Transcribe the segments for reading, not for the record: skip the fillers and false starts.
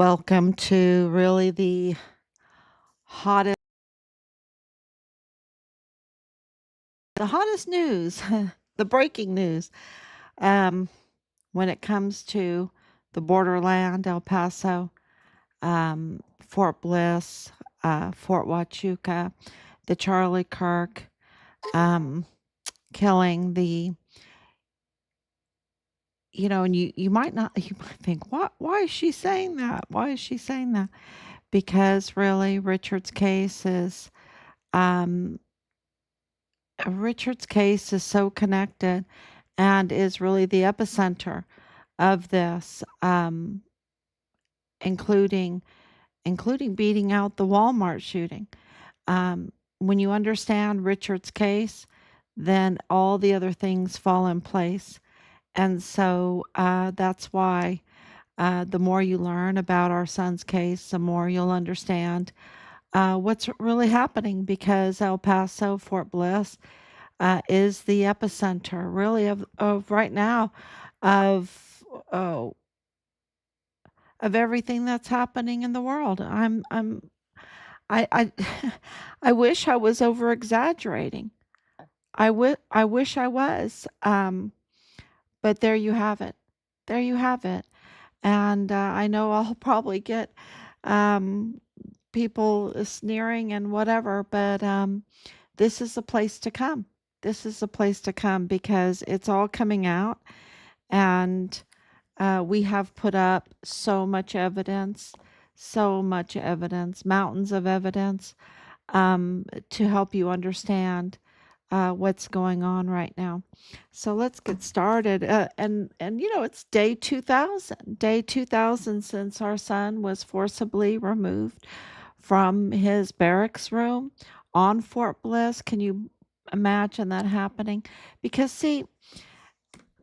Welcome to really hottest the hottest news, the breaking news. Um, when it comes to the borderland, El Paso, Fort Bliss, Fort Huachuca, the Charlie Kirk, um, killing and you might not, you might think, why is she saying that? Why is she saying that? Because really, um, Richard's case is so connected and is really the epicenter of this, including beating out the Walmart shooting. When you understand Richard's case, then all the other things fall in place. And so that's why the more you learn about our son's case, the more you'll understand what's really happening because El Paso, Fort Bliss, is the epicenter really of right now of oh, of everything that's happening in the world. I I wish I was over exaggerating. I wish I was. But there you have it. There you have it. And I know I'll probably get um, people sneering and whatever, but this is a place to come. This is a place to come because it's all coming out, and we have put up so much evidence, mountains of evidence to help you understand what's going on right now. So let's get started. And it's day 2000 since our son was forcibly removed from his barracks room on Fort Bliss. Can you imagine that happening? Because see,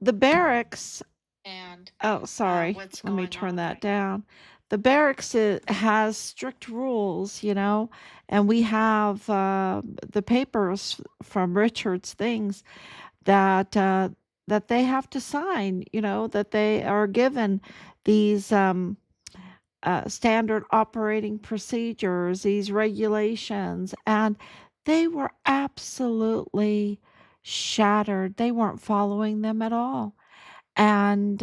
the barracks And oh, sorry. what's Let me going turn on that right now. down. The barracks has strict rules, and we have the papers from Richard's things that that they have to sign. That they are given these standard operating procedures, these regulations, and they were absolutely shattered. They weren't following them at all. And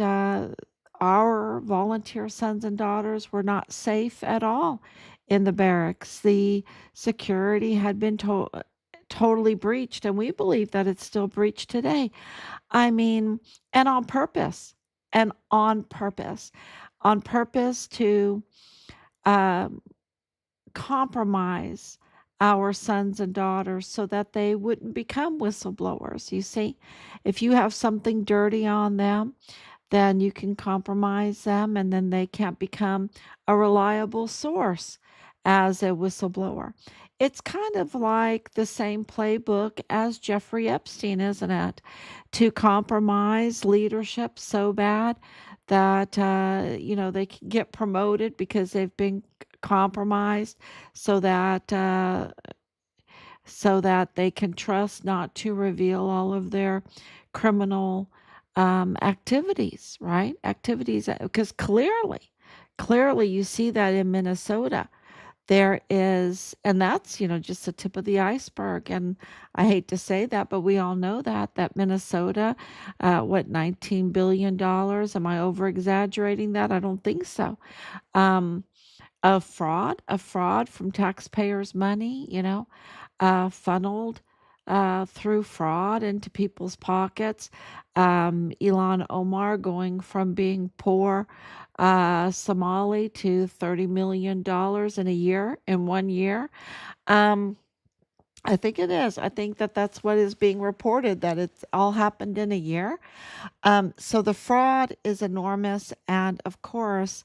our volunteer sons and daughters were not safe at all in the barracks. The security had been totally breached, and we believe that it's still breached today. I mean, and on purpose, and on purpose to um, compromise our sons and daughters so that they wouldn't become whistleblowers. You see, if you have something dirty on them, then you can compromise them and then they can't become a reliable source as a whistleblower. It's kind of like the same playbook as Jeffrey Epstein, isn't it? To compromise leadership so bad that they can get promoted because they've been compromised so that they can trust not to reveal all of their criminal activities, right? Activities, because clearly you see that in Minnesota. There is, and that's, just the tip of the iceberg. And I hate to say that, but we all know that Minnesota, what, $19 billion? Am I over exaggerating that? I don't think so. Um, a fraud from taxpayers' money, funneled through fraud into people's pockets. Elon Omar going from being poor Somali to $30 million in a year, in 1 year. Um, I think it is. I think that that's what is being reported, that it's all happened in a year. So the fraud is enormous. And of course,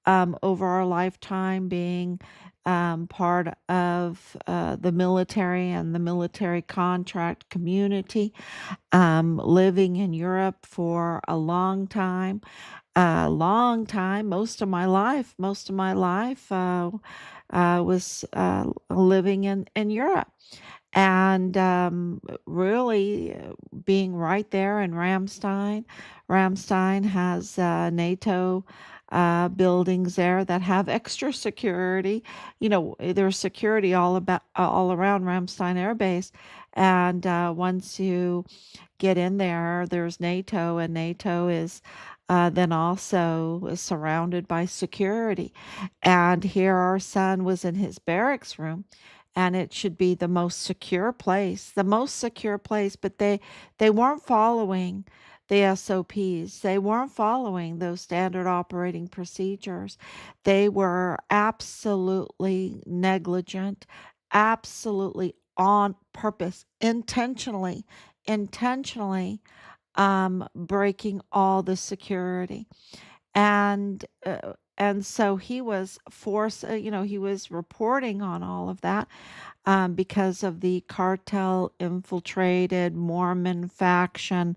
over our lifetime being part of the military and the military contract community, living in Europe for a long time, most of my life was living in Europe. And really being right there in Ramstein. Ramstein has NATO. buildings there that have extra security. There's security all around Ramstein Air Base, and once you get in there, there's NATO, and NATO is then also surrounded by security. And here our son was in his barracks room, and it should be the most secure place, but they weren't following the SOPs. They weren't following those standard operating procedures. They were absolutely negligent, absolutely on purpose, intentionally breaking all the security. And so he was he was reporting on all of that because of the cartel infiltrated Mormon faction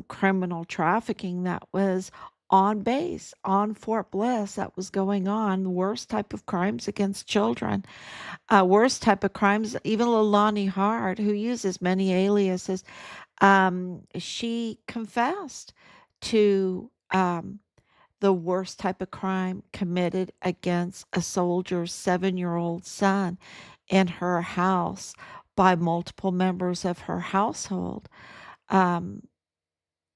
criminal trafficking that was on base on Fort Bliss, that was going on. The worst type of crimes against children, worst type of crimes. Even Lilani Hard, who uses many aliases, she confessed to the worst type of crime committed against a soldier's 7-year-old son in her house by multiple members of her household. Um,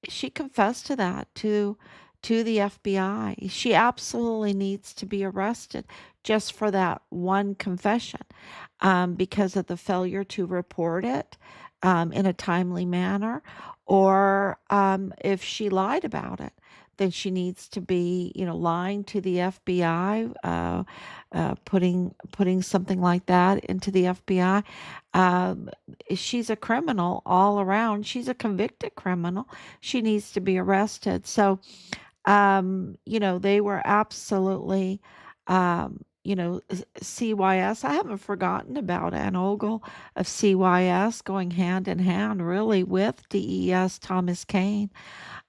she confessed to that to the FBI. She absolutely needs to be arrested just for that one confession, because of the failure to report it in a timely manner, or if she lied about it, then she needs to be, lying to the FBI, putting something like that into the FBI. Um, she's a criminal all around. She's a convicted criminal. She needs to be arrested. So, they were absolutely, CYS. I haven't forgotten about Ann Ogle of CYS going hand in hand, really, with DES Thomas Kane,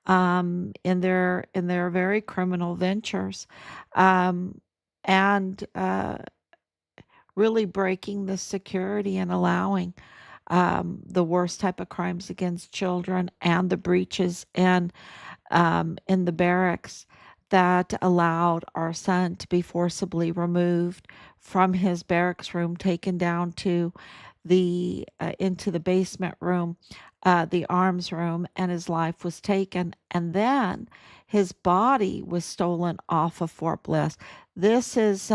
in their very criminal ventures, um, and really breaking the security and allowing the worst type of crimes against children and the breaches in the barracks that allowed our son to be forcibly removed from his barracks room, taken down to the into the basement room, the arms room, and his life was taken. And then his body was stolen off of Fort Bliss. This is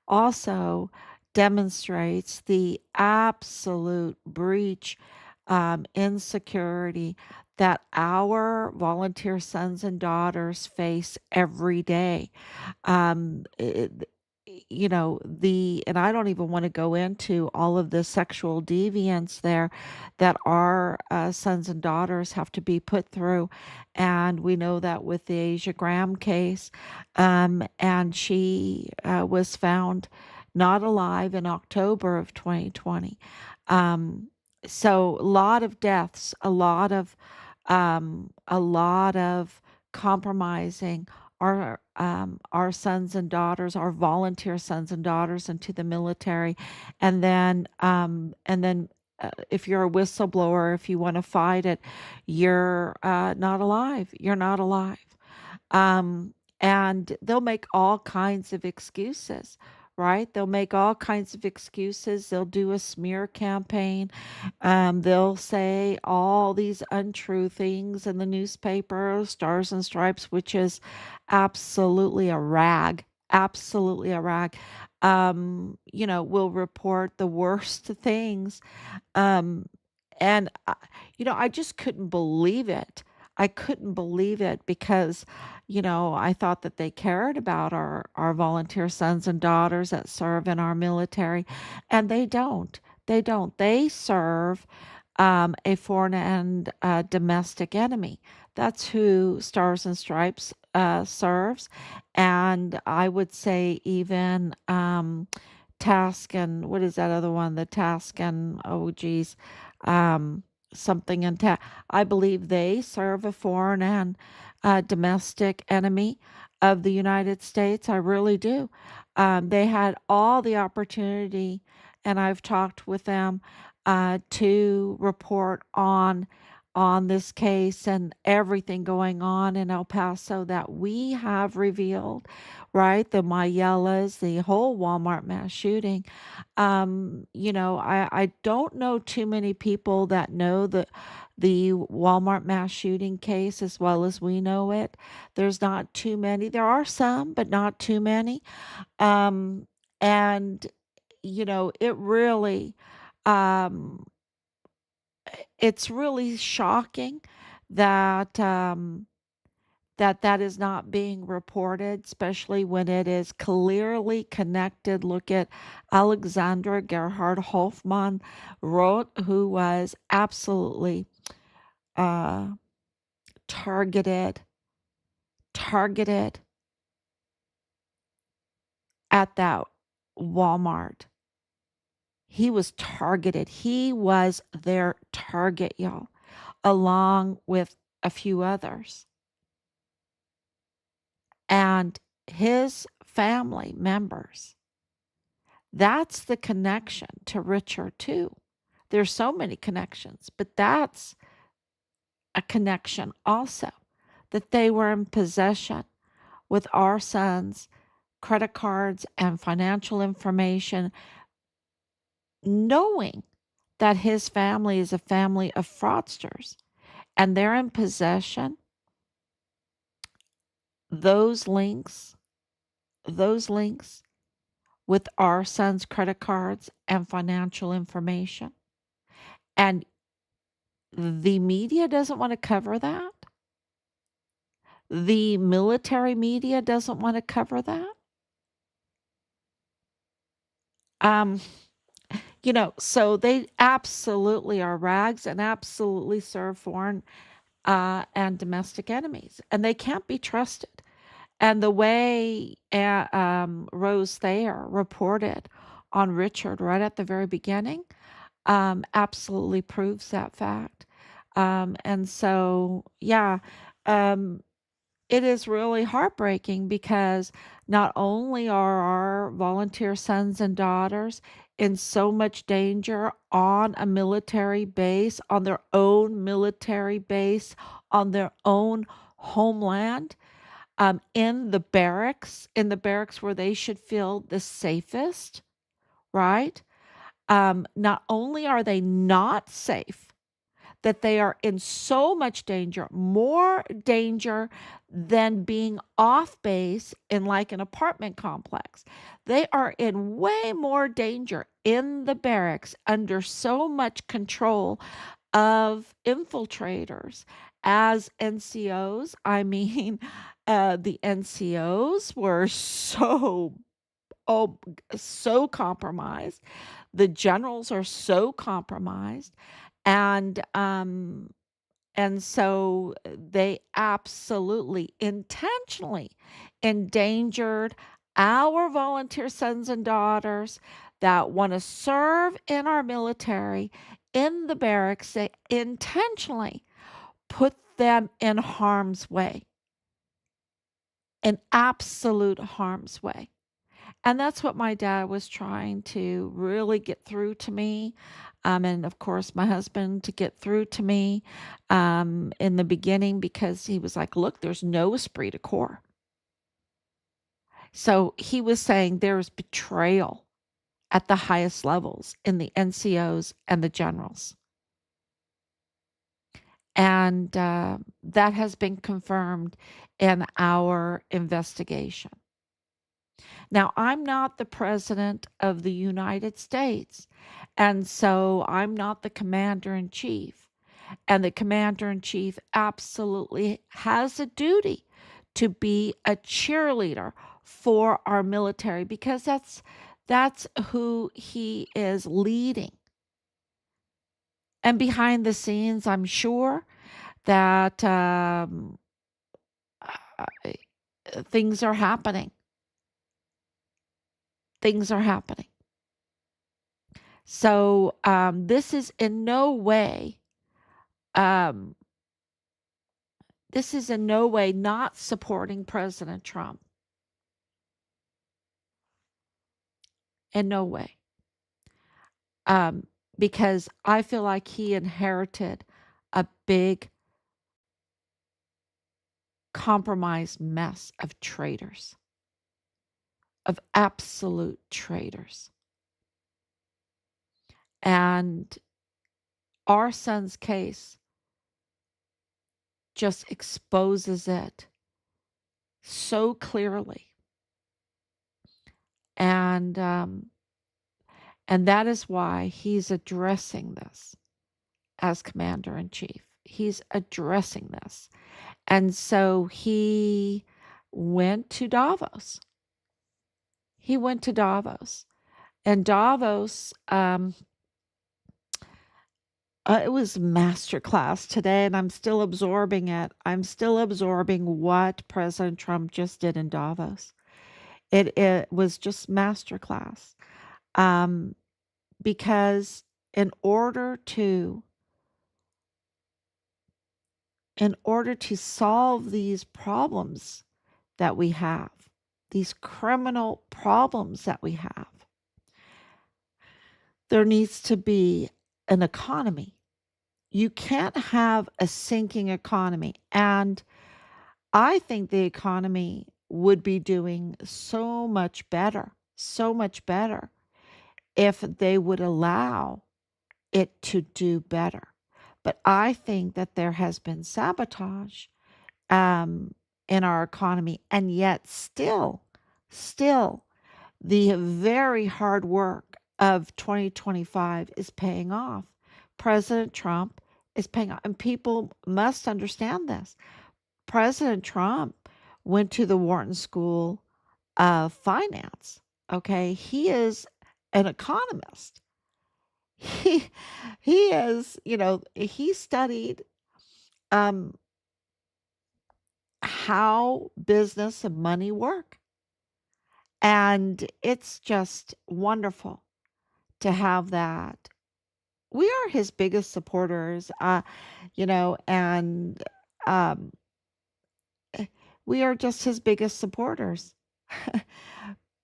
also demonstrates the absolute breach, insecurity that our volunteer sons and daughters face every day. It, and I don't even want to go into all of the sexual deviance there that our sons and daughters have to be put through. And we know that with the Asia Graham case, and she was found not alive in October of 2020. Um, so a lot of deaths, a lot of compromising our sons and daughters, our volunteer sons and daughters into the military, and then if you're a whistleblower, if you want to fight it, you're not alive. You're not alive. And they'll make all kinds of excuses, right? They'll make all kinds of excuses. They'll do a smear campaign. They'll say all these untrue things in the newspaper, Stars and Stripes, which is absolutely a rag, absolutely a rag. Will report the worst things, um, and I just couldn't believe it. I couldn't believe it because, I thought that they cared about our volunteer sons and daughters that serve in our military, and they don't. They don't. They serve a foreign and domestic enemy. That's who Stars and Stripes serves, and I would say even Task and what is that other one? The Task and oh geez, um, something and I believe they serve a foreign and domestic enemy of the United States. I really do. They had all the opportunity, and I've talked with them to report on on this case and everything going on in El Paso that we have revealed, right? The Mayelas, the whole Walmart mass shooting. I don't know too many people that know the Walmart mass shooting case as well as we know it. There's not too many. There are some, but not too many. Um, and it really, um, it's really shocking that that is not being reported, especially when it is clearly connected. Look at Alexandra Gerhard Hofmann wrote, who was absolutely uh, targeted, targeted at that Walmart. He was targeted. He was their target, y'all, along with a few others. And his family members. That's the connection to Richard, too. There's so many connections, but that's a connection also that they were in possession with our son's credit cards and financial information, knowing that his family is a family of fraudsters and they're in possession. Those links, those links with our son's credit cards and financial information. And the media doesn't want to cover that. The military media doesn't want to cover that. Um, so they absolutely are rags and absolutely serve foreign and domestic enemies, and they can't be trusted. And the way Rose Thayer reported on Richard right at the very beginning absolutely proves that fact. And so, yeah, um, it is really heartbreaking because not only are our volunteer sons and daughters in so much danger on a military base, on their own military base, on their own homeland, in the barracks where they should feel the safest, right? Not only are they not safe, that they are in so much danger, more danger than being off base in like an apartment complex. They are in way more danger in the barracks under so much control of infiltrators as NCOs. I mean, the NCOs were oh, so compromised. The generals are so compromised, and so they absolutely intentionally endangered our volunteer sons and daughters that want to serve in our military in the barracks. They intentionally put them in harm's way, in absolute harm's way. And that's what my dad was trying to really get through to me. And of course, my husband to get through to me in the beginning because he was like, look, there's no esprit de corps. So he was saying there's betrayal at the highest levels in the NCOs and the generals. And that has been confirmed in our investigation. Now, I'm not the president of the United States, and so I'm not the commander in chief. And the commander in chief absolutely has a duty to be a cheerleader for our military because that's who he is leading. And behind the scenes, I'm sure that uh, things are happening. Things are happening. So this is in no way, um, this is in no way not supporting President Trump. In no way. Um, because I feel like he inherited a big compromised mess of traitors, of absolute traitors. And our son's case just exposes it so clearly. And and that is why he's addressing this as commander in chief. He's addressing this. And so he went to Davos. He went to Davos. And Davos, it was masterclass today, and I'm still absorbing it. I'm still absorbing what President Trump just did in Davos. It was just masterclass. Um, because in order to solve these problems that we have, these criminal problems that we have, there needs to be an economy. You can't have a sinking economy. And I think the economy would be doing so much better if they would allow it to do better. But I think that there has been sabotage um, in our economy, and yet still, the very hard work of 2025 is paying off. President Trump is paying off, and people must understand this. President Trump went to the Wharton School of Finance. Okay, he is an economist. He he is, he studied um, how business and money work. And it's just wonderful to have that. We are his biggest supporters, and um, we are just his biggest supporters.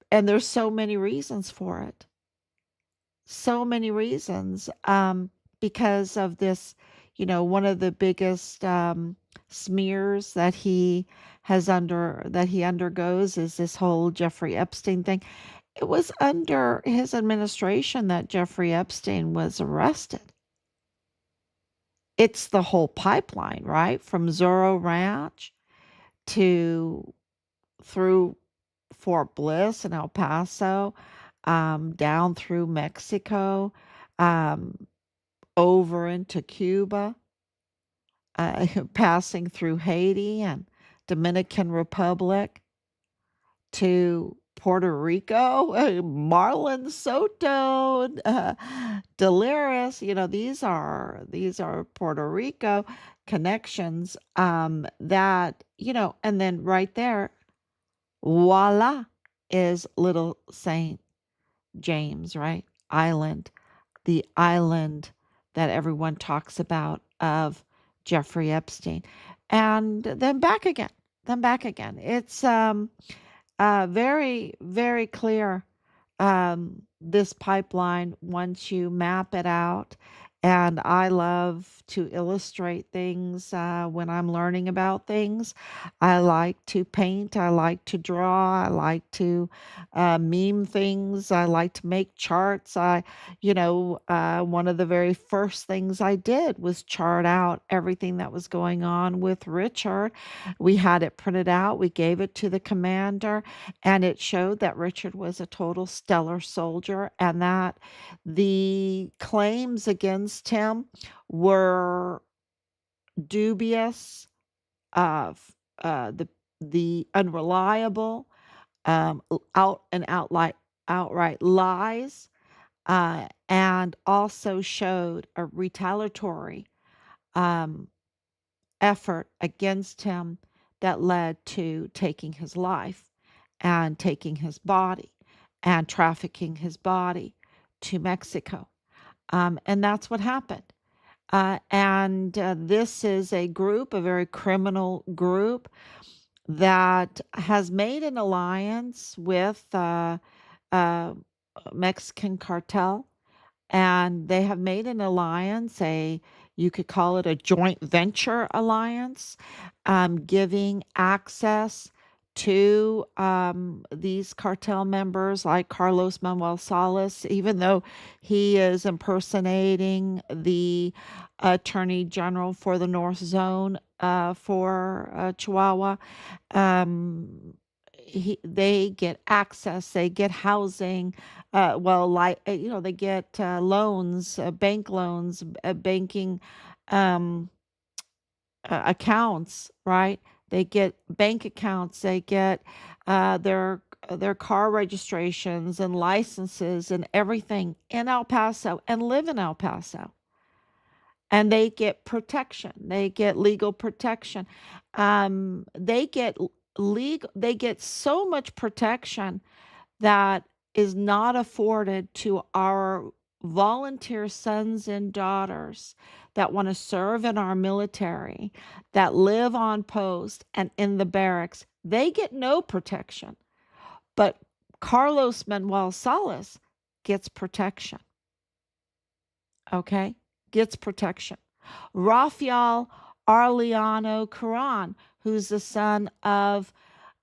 And there's so many reasons for it. So many reasons, because of this, one of the biggest smears that he undergoes is this whole Jeffrey Epstein thing. It was under his administration that Jeffrey Epstein was arrested. It's the whole pipeline, right? From Zorro Ranch to through Fort Bliss and El Paso, down through Mexico, um, over into Cuba, passing through Haiti and Dominican Republic to Puerto Rico, Marlon Soto, Delirious. These are Puerto Rico connections. That and then right there, voila, is Little Saint James, right? Island, the island that everyone talks about of Jeffrey Epstein, and then back again, It's very, very clear, this pipeline once you map it out. And I love to illustrate things when I'm learning about things. I like to paint, I like to draw, I like to meme things, I like to make charts. One of the very first things I did was chart out everything that was going on with Richard. We had it printed out, we gave it to the commander, and it showed that Richard was a total stellar soldier and that the claims against him were dubious, of the unreliable, out and outright lies, and also showed a retaliatory um, effort against him that led to taking his life and taking his body and trafficking his body to Mexico. And that's what happened. And this is a group, a very criminal group that has made an alliance with uh, Mexican cartel, and they have made an alliance, a You could call it a joint venture alliance, giving access to these cartel members like Carlos Manuel Salas, even though he is impersonating the Attorney General for the North Zone for Chihuahua. Um, they get access, they get housing, well, like they get loans, bank loans, banking um, accounts, right? They get bank accounts, they get their car registrations and licenses and everything in El Paso and live in El Paso. And they get protection. They get legal protection. They get they get so much protection that is not afforded to our volunteer sons and daughters that want to serve in our military, that live on post and in the barracks. They get no protection. But Carlos Manuel Salas gets protection. Okay? Gets protection. Rafael Arellano Caron, who's the son of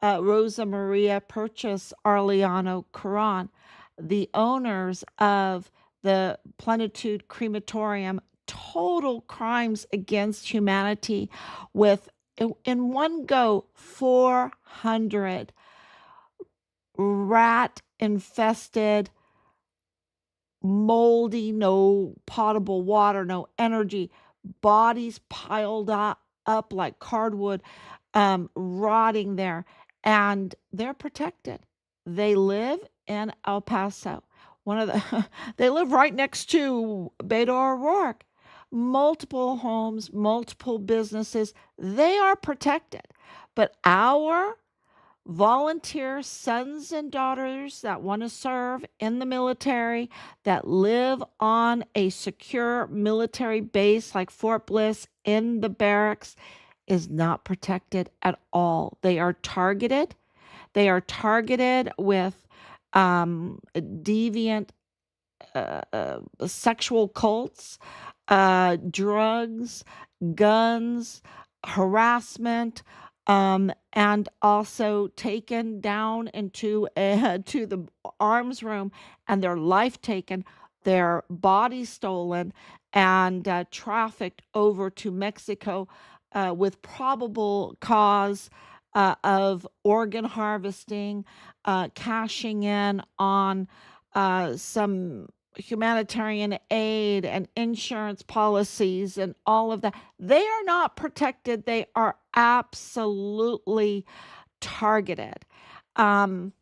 Rosa Maria Purchase Arellano Caron, the owners of the Plenitude Crematorium, total crimes against humanity, with in one go 400 rat infested, moldy, no potable water, no energy, bodies piled up like cardwood, rotting there. And they're protected. They live in El Paso. One of the they live right next to Beto O'Rourke. Multiple homes, multiple businesses. They are protected. But our volunteer sons and daughters that want to serve in the military, that live on a secure military base like Fort Bliss in the barracks, is not protected at all. They are targeted. They are targeted with deviant sexual cults, drugs, guns, harassment, and also taken down into to the arms room, and their life taken, their bodies stolen, and trafficked over to Mexico with probable cause of organ harvesting, cashing in on some humanitarian aid and insurance policies and all of that. They are not protected. They are absolutely targeted. Um,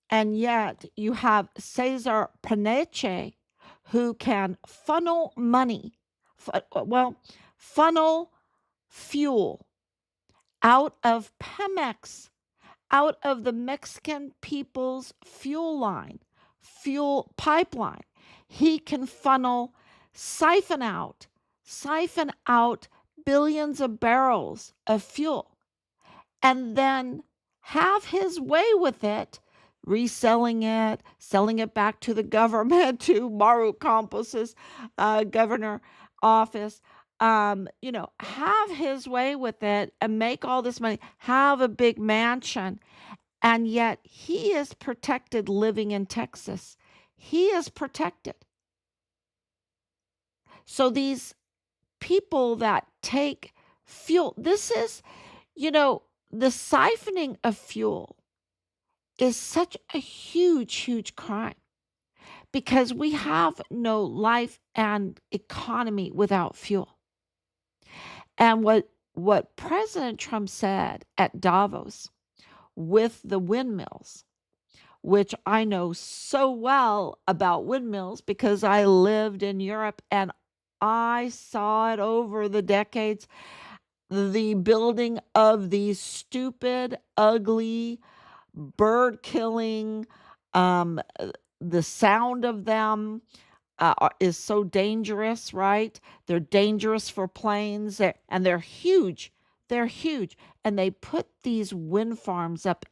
and yet you have Cesar Paneche, who can funnel money, funnel fuel out of Pemex, out of the Mexican people's fuel pipeline. He can siphon out billions of barrels of fuel, and then have his way with it, reselling it, selling it back to the government, to Maru Campos's governor office. Have his way with it and make all this money, have a big mansion, and yet he is protected living in Texas. He is protected. So these people that take fuel, this is, the siphoning of fuel is such a huge, huge crime, because we have no life and economy without fuel. And what President Trump said at Davos with the windmills, which I know so well about windmills because I lived in Europe and I saw it over the decades. The building of these stupid, ugly, bird killing, the sound of them is so dangerous, right? They're dangerous for planes, and they're huge. They're huge. And they put these wind farms up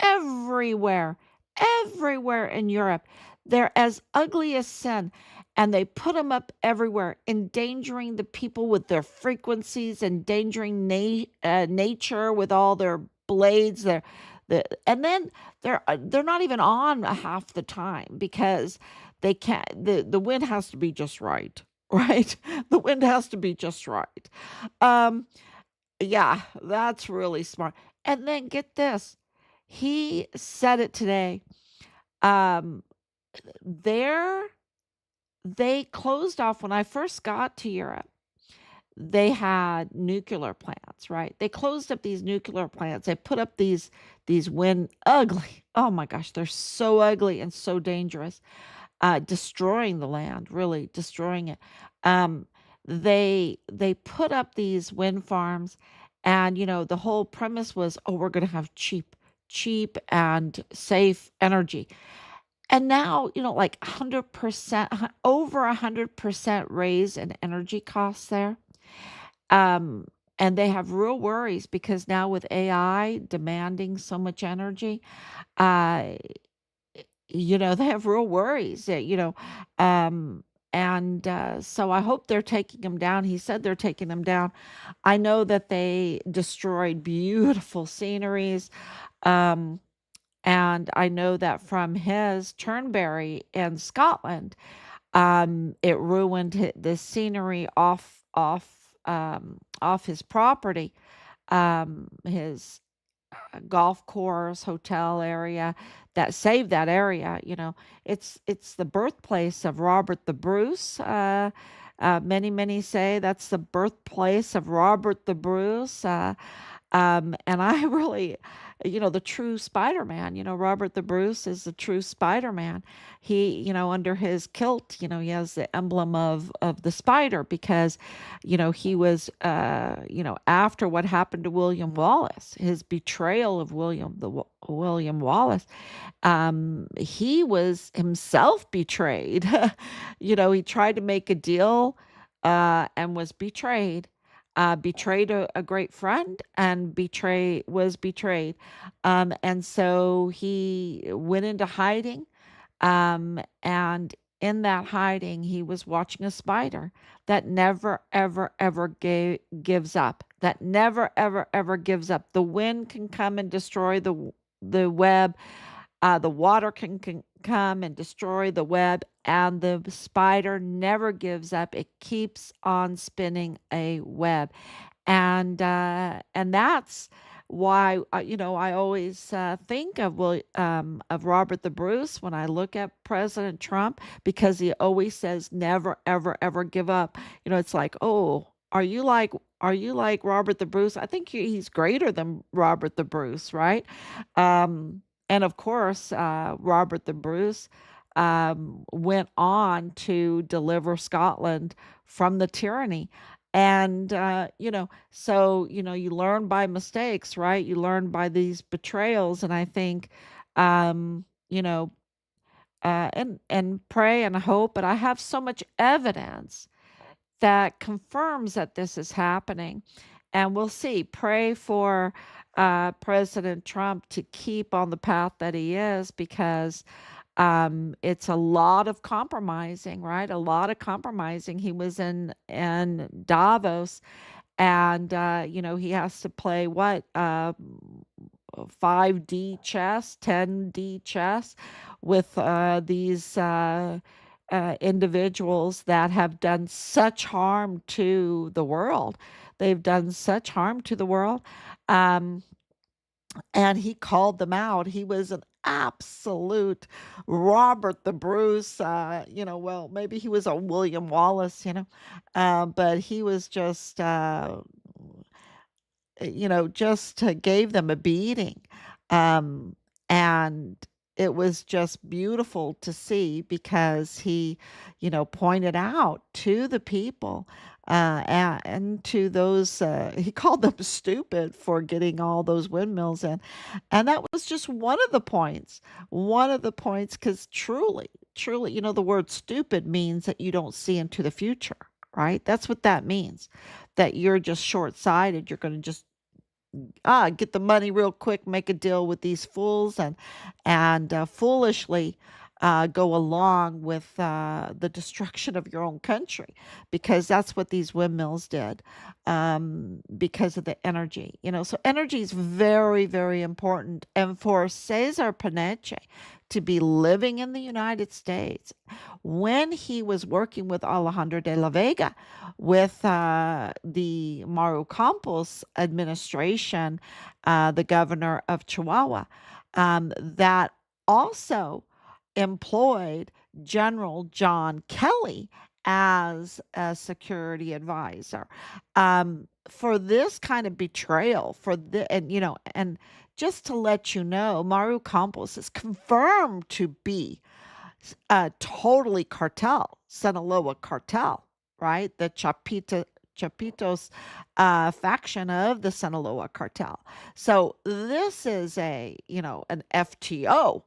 everywhere, everywhere in Europe. They're as ugly as sin, and they put them up everywhere, endangering the people with their frequencies, endangering nature with all their blades. And then they're not even on half the time because they can't. The wind has to be just right, right? The wind has to be just right. Um, yeah, that's really smart. And then get this. He said it today. Um, there they closed off when I first got to Europe. They had nuclear plants, right? They closed up these nuclear plants. They put up these wind ugly. Oh my gosh, they're so ugly and so dangerous. Destroying the land, really destroying it. Um, they put up these wind farms, and the whole premise was, oh, we're going to have cheap and safe energy. And now, like 100%, over 100% raise in energy costs there. Um, and they have real worries because now with AI demanding so much energy, uh, they have real worries that, and so I hope they're taking them down. He said they're taking them down. I know that they destroyed beautiful sceneries. Um, and I know that from his Turnberry in Scotland, it ruined the scenery off his property, his golf course, hotel area that saved that area. It's the birthplace of Robert the Bruce. Many say that's the birthplace of Robert the Bruce. And I really, the true Spider-Man, Robert the Bruce is the true Spider-Man. He, under his kilt, he has the emblem of the spider because, he was, after what happened to William Wallace, his betrayal of William Wallace, he was himself betrayed. He tried to make a deal, and was betrayed. Betrayed a great friend and was betrayed. And so he went into hiding. And in that hiding, he was watching a spider that never, ever, ever gives up. That never, ever, ever gives up. The wind can come and destroy the web. The water can come and destroy the web, and the spider never gives up. It keeps on spinning a web, and that's why I always think of Robert the Bruce when I look at President Trump because he always says never ever ever give up. It's like, oh, are you like Robert the Bruce? I think he's greater than Robert the Bruce, right? Um, and of course, Robert the Bruce went on to deliver Scotland from the tyranny. And, so, you learn by mistakes, right? You learn by these betrayals. And I think, um, you know, and pray and hope, but I have so much evidence that confirms that this is happening. And we'll see. Pray for President Trump to keep on the path that he is because it's a lot of compromising, right? A lot of compromising. He was in Davos, and he has to play what 5D chess, 10D chess with these individuals that have done such harm to the world. They've done such harm to the world. Um, and he called them out. He was an absolute Robert the Bruce. Well, maybe he was a William Wallace, but he was just, just gave them a beating. Um, and it was just beautiful to see because he, pointed out to the people and to those, he called them stupid for getting all those windmills in. And that was just one of the points, because truly, the word stupid means that you don't see into the future, right? That's what that means, that you're just short sighted. You're going to just get the money real quick, make a deal with these fools, and foolishly go along with the destruction of your own country, because that's what these windmills did, because of the energy. So energy is very, very important. And for Cesar Peniche to be living in the United States when he was working with Alejandro de la Vega, with the Maru Campos administration, the governor of Chihuahua, that also employed General John Kelly as a security advisor. For this kind of betrayal, and just to let you know, Maru Campos is confirmed to be totally cartel, Sinaloa cartel, right? The Chapitos faction of the Sinaloa cartel. So this is an FTO,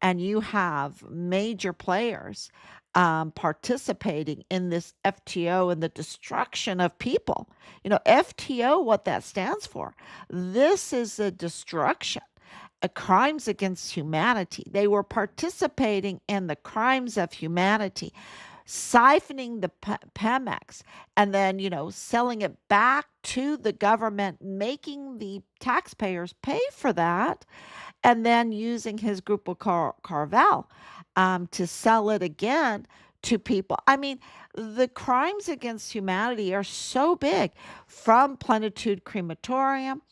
and you have major players participating in this FTO and the destruction of people. FTO, what that stands for, this is a destruction, crimes against humanity. They were participating in the crimes of humanity, siphoning the Pemex, and then, selling it back to the government, making the taxpayers pay for that, and then using his Grupo Carvel to sell it again to people. I mean, the crimes against humanity are so big, from Plenitude Crematorium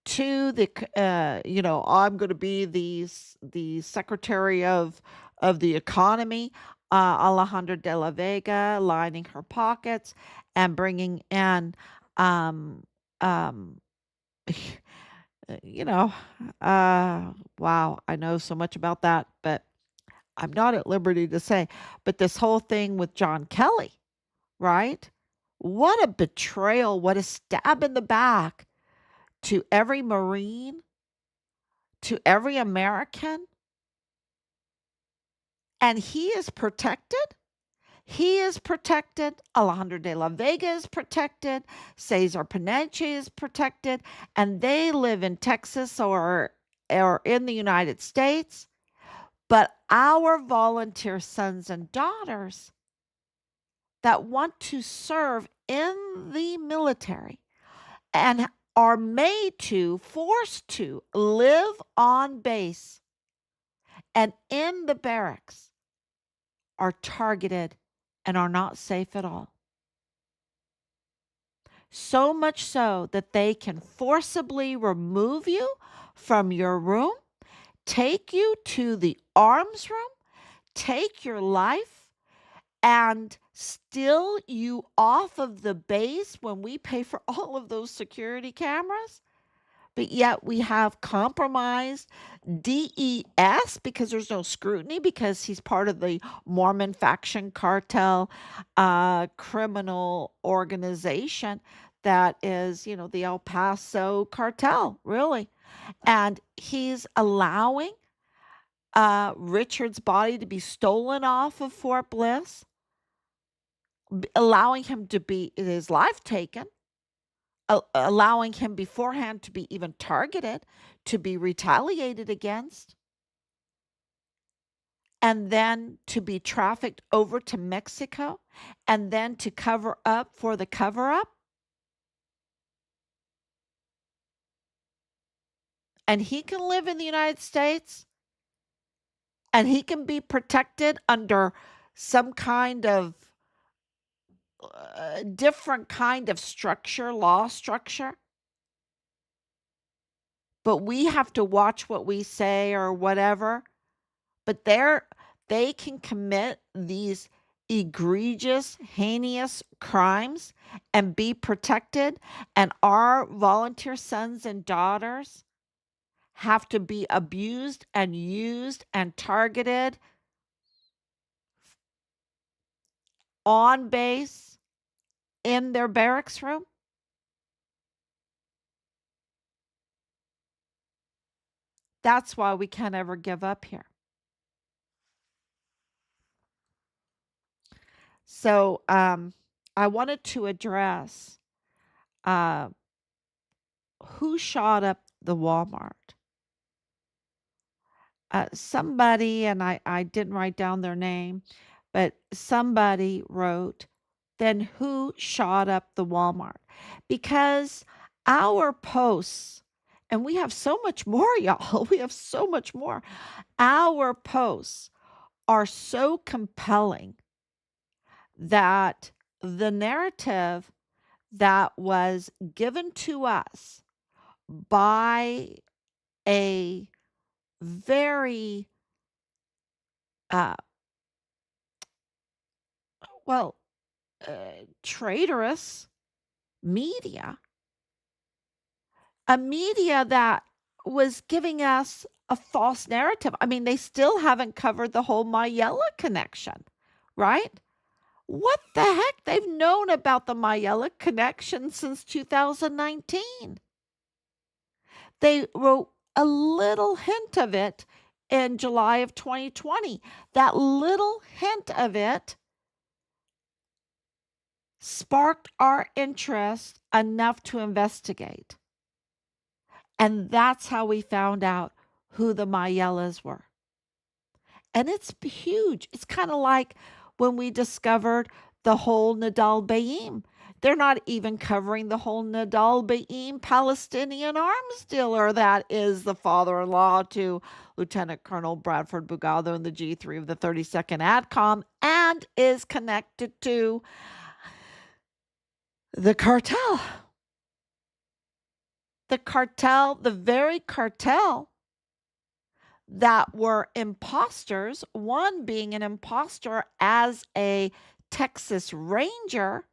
to I'm going to be the secretary of the economy, Alejandra de la Vega lining her pockets and bringing in, um, um, you know, wow, I know so much about that, but I'm not at liberty to say. But this whole thing with John Kelly, right? What a betrayal! What a stab in the back to every Marine, to every American, and he is protected. He is protected. Alejandro de la Vega is protected. Cesar Peniche is protected. And they live in Texas or in the United States. But our volunteer sons and daughters that want to serve in the military and are forced to live on base and in the barracks are targeted and are not safe at all. So much so that they can forcibly remove you from your room, take you to the arms room, take your life, and steal you off of the base when we pay for all of those security cameras. But yet we have compromised DES because there's no scrutiny, because he's part of the Mormon faction cartel, criminal organization that is, the El Paso cartel, really. And he's allowing Richard's body to be stolen off of Fort Bliss, allowing him to be his life taken, allowing him beforehand to be even targeted, to be retaliated against, and then to be trafficked over to Mexico, and then to cover up for the cover up. And he can live in the United States, and he can be protected under some kind of different kind of structure, law structure. But we have to watch what we say or whatever. But they can commit these egregious, heinous crimes and be protected. And our volunteer sons and daughters have to be abused and used and targeted on base in their barracks room. That's why we can't ever give up here. So I wanted to address uh, who shot up the Walmart? Somebody, and I didn't write down their name, but somebody wrote, then who shot up the Walmart? Because our posts, and we have so much more, y'all, we have so much more. Our posts are so compelling that the narrative that was given to us by a very, uh, well, traitorous media, a media that was giving us a false narrative. I mean, they still haven't covered the whole Mayella connection, right? What the heck? They've known about the Mayella connection since 2019. They wrote a little hint of it in July of 2020. That little hint of it sparked our interest enough to investigate. And that's how we found out who the Mayellas were. And it's huge. It's kind of like when we discovered the whole Nadal Bayim. They're not even covering the whole Nadal Bayim Palestinian arms dealer that is the father in law to Lieutenant Colonel Bradford Bugado in the G3 of the 32nd ADCOM and is connected to the cartel. The cartel, the very cartel that were imposters, one being an imposter as a Texas Ranger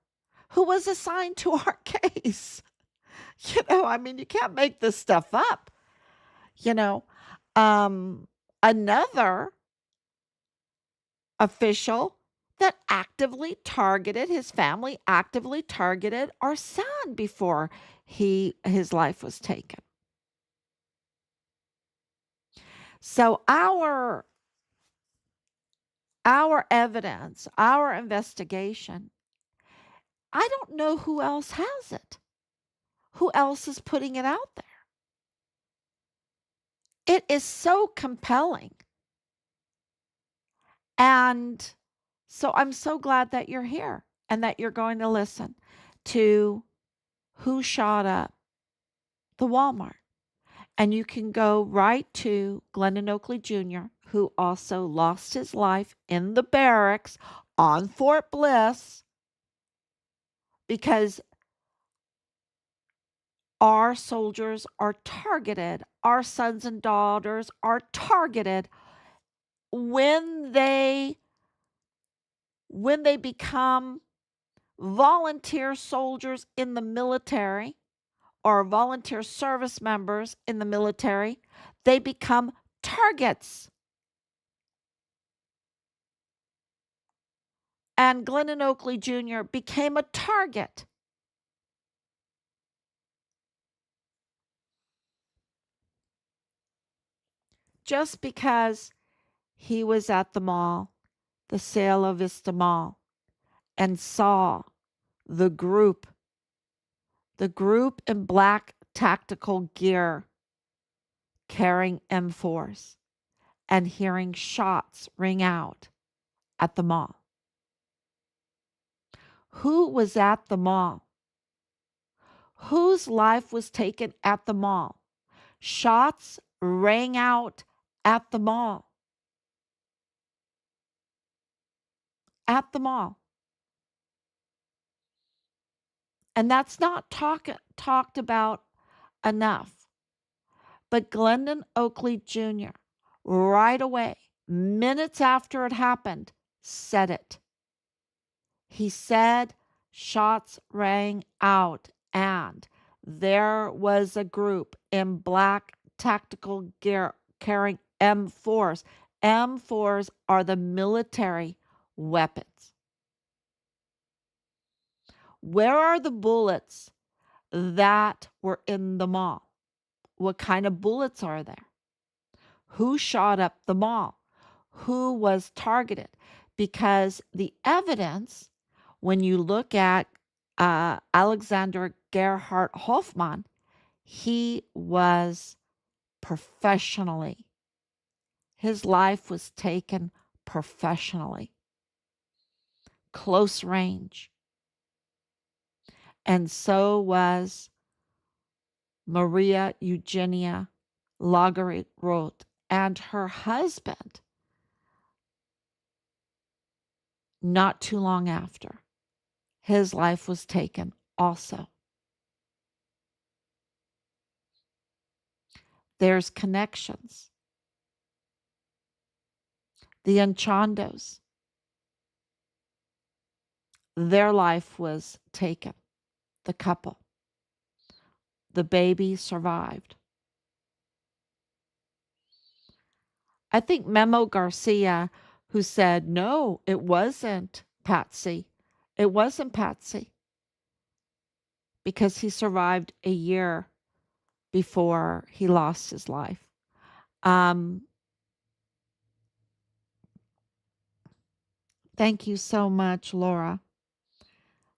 who was assigned to our case. I mean, you can't make this stuff up. You know, another official that actively targeted his family, actively targeted our son before his life was taken. So our evidence, our investigation, I don't know who else has it. Who else is putting it out there? It is so compelling. And so I'm so glad that you're here and that you're going to listen to who shot up the Walmart. And you can go right to Glennon Oakley Jr., who also lost his life in the barracks on Fort Bliss because our soldiers are targeted. Our sons and daughters are targeted when they become volunteer soldiers in the military or volunteer service members in the military. They become targets. And Glennon Oakley Jr. became a target. Just because he was at the mall, the Cielo Vista Mall, and saw the group in black tactical gear carrying M4s and hearing shots ring out at the mall. Who was at the mall? Whose life was taken at the mall? Shots rang out at the mall. At the mall. And that's not talked about enough. But Glendon Oakley Jr., right away, minutes after it happened, said it. He said shots rang out and there was a group in black tactical gear carrying M4s. M4s are the military weapons. Where are the bullets that were in the mall? What kind of bullets are there? Who shot up the mall? Who was targeted? Because the evidence, when you look at Alexander Gerhard Hofmann, He was professionally, his life was taken professionally, close range. And so was Maria Eugenia Lagerroth and her husband not too long after. His life was taken also. There's connections. The Enchandos, their life was taken. The couple. The baby survived. I think Memo Garcia, who said, no, it wasn't Patsy. It wasn't Patsy. Because he survived a year before he lost his life. Thank you so much, Laura.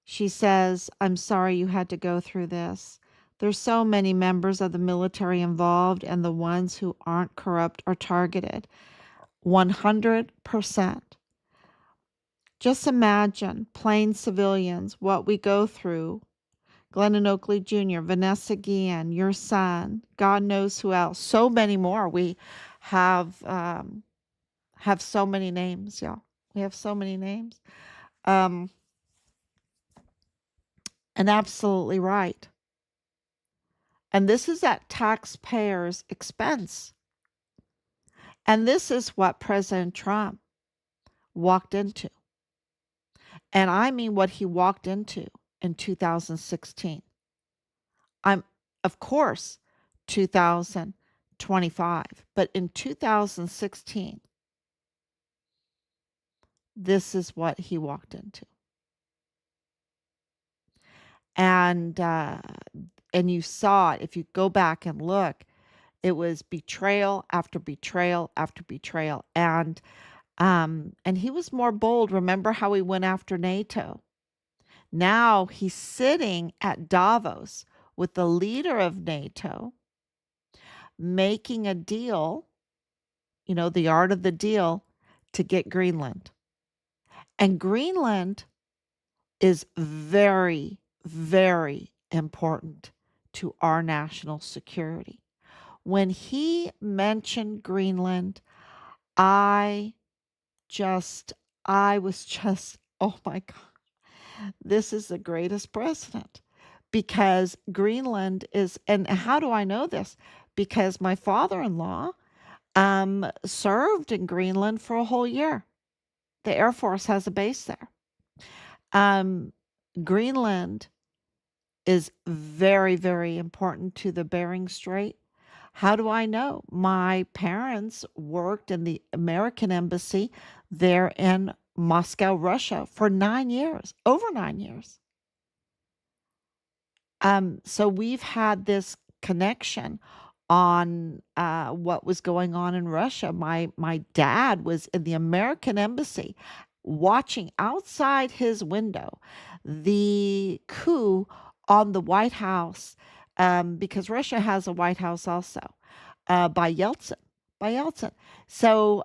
She says, I'm sorry you had to go through this. There's so many members of the military involved, and the ones who aren't corrupt are targeted. 100%. Just imagine plain civilians, what we go through. Glennon Oakley Jr., Vanessa Guillen, your son, God knows who else. So many more. We have so many names, y'all. We have so many names. And absolutely right. And this is at taxpayers' expense. And this is what President Trump walked into. And I mean what he walked into in 2016. Of course, 2025, but in 2016, this is what he walked into. And you saw it. If you go back and look, it was betrayal after betrayal after betrayal. And he was more bold. Remember how he went after NATO? Now he's sitting at Davos with the leader of NATO, making a deal, the art of the deal, to get Greenland. And Greenland is very, very important to our national security. When he mentioned Greenland, I was just, oh my God, this is the greatest president. Because Greenland is, and how do I know this? Because my father-in-law served in Greenland for a whole year. The Air Force has a base there. Greenland is very, very important to the Bering Strait. How do I know? My parents worked in the American embassy there in Moscow, Russia for 9 years, over 9 years. So we've had this connection on what was going on in Russia. My dad was in the American embassy watching outside his window the coup on the White House, because Russia has a White House also, by Yeltsin. By Yeltsin. So,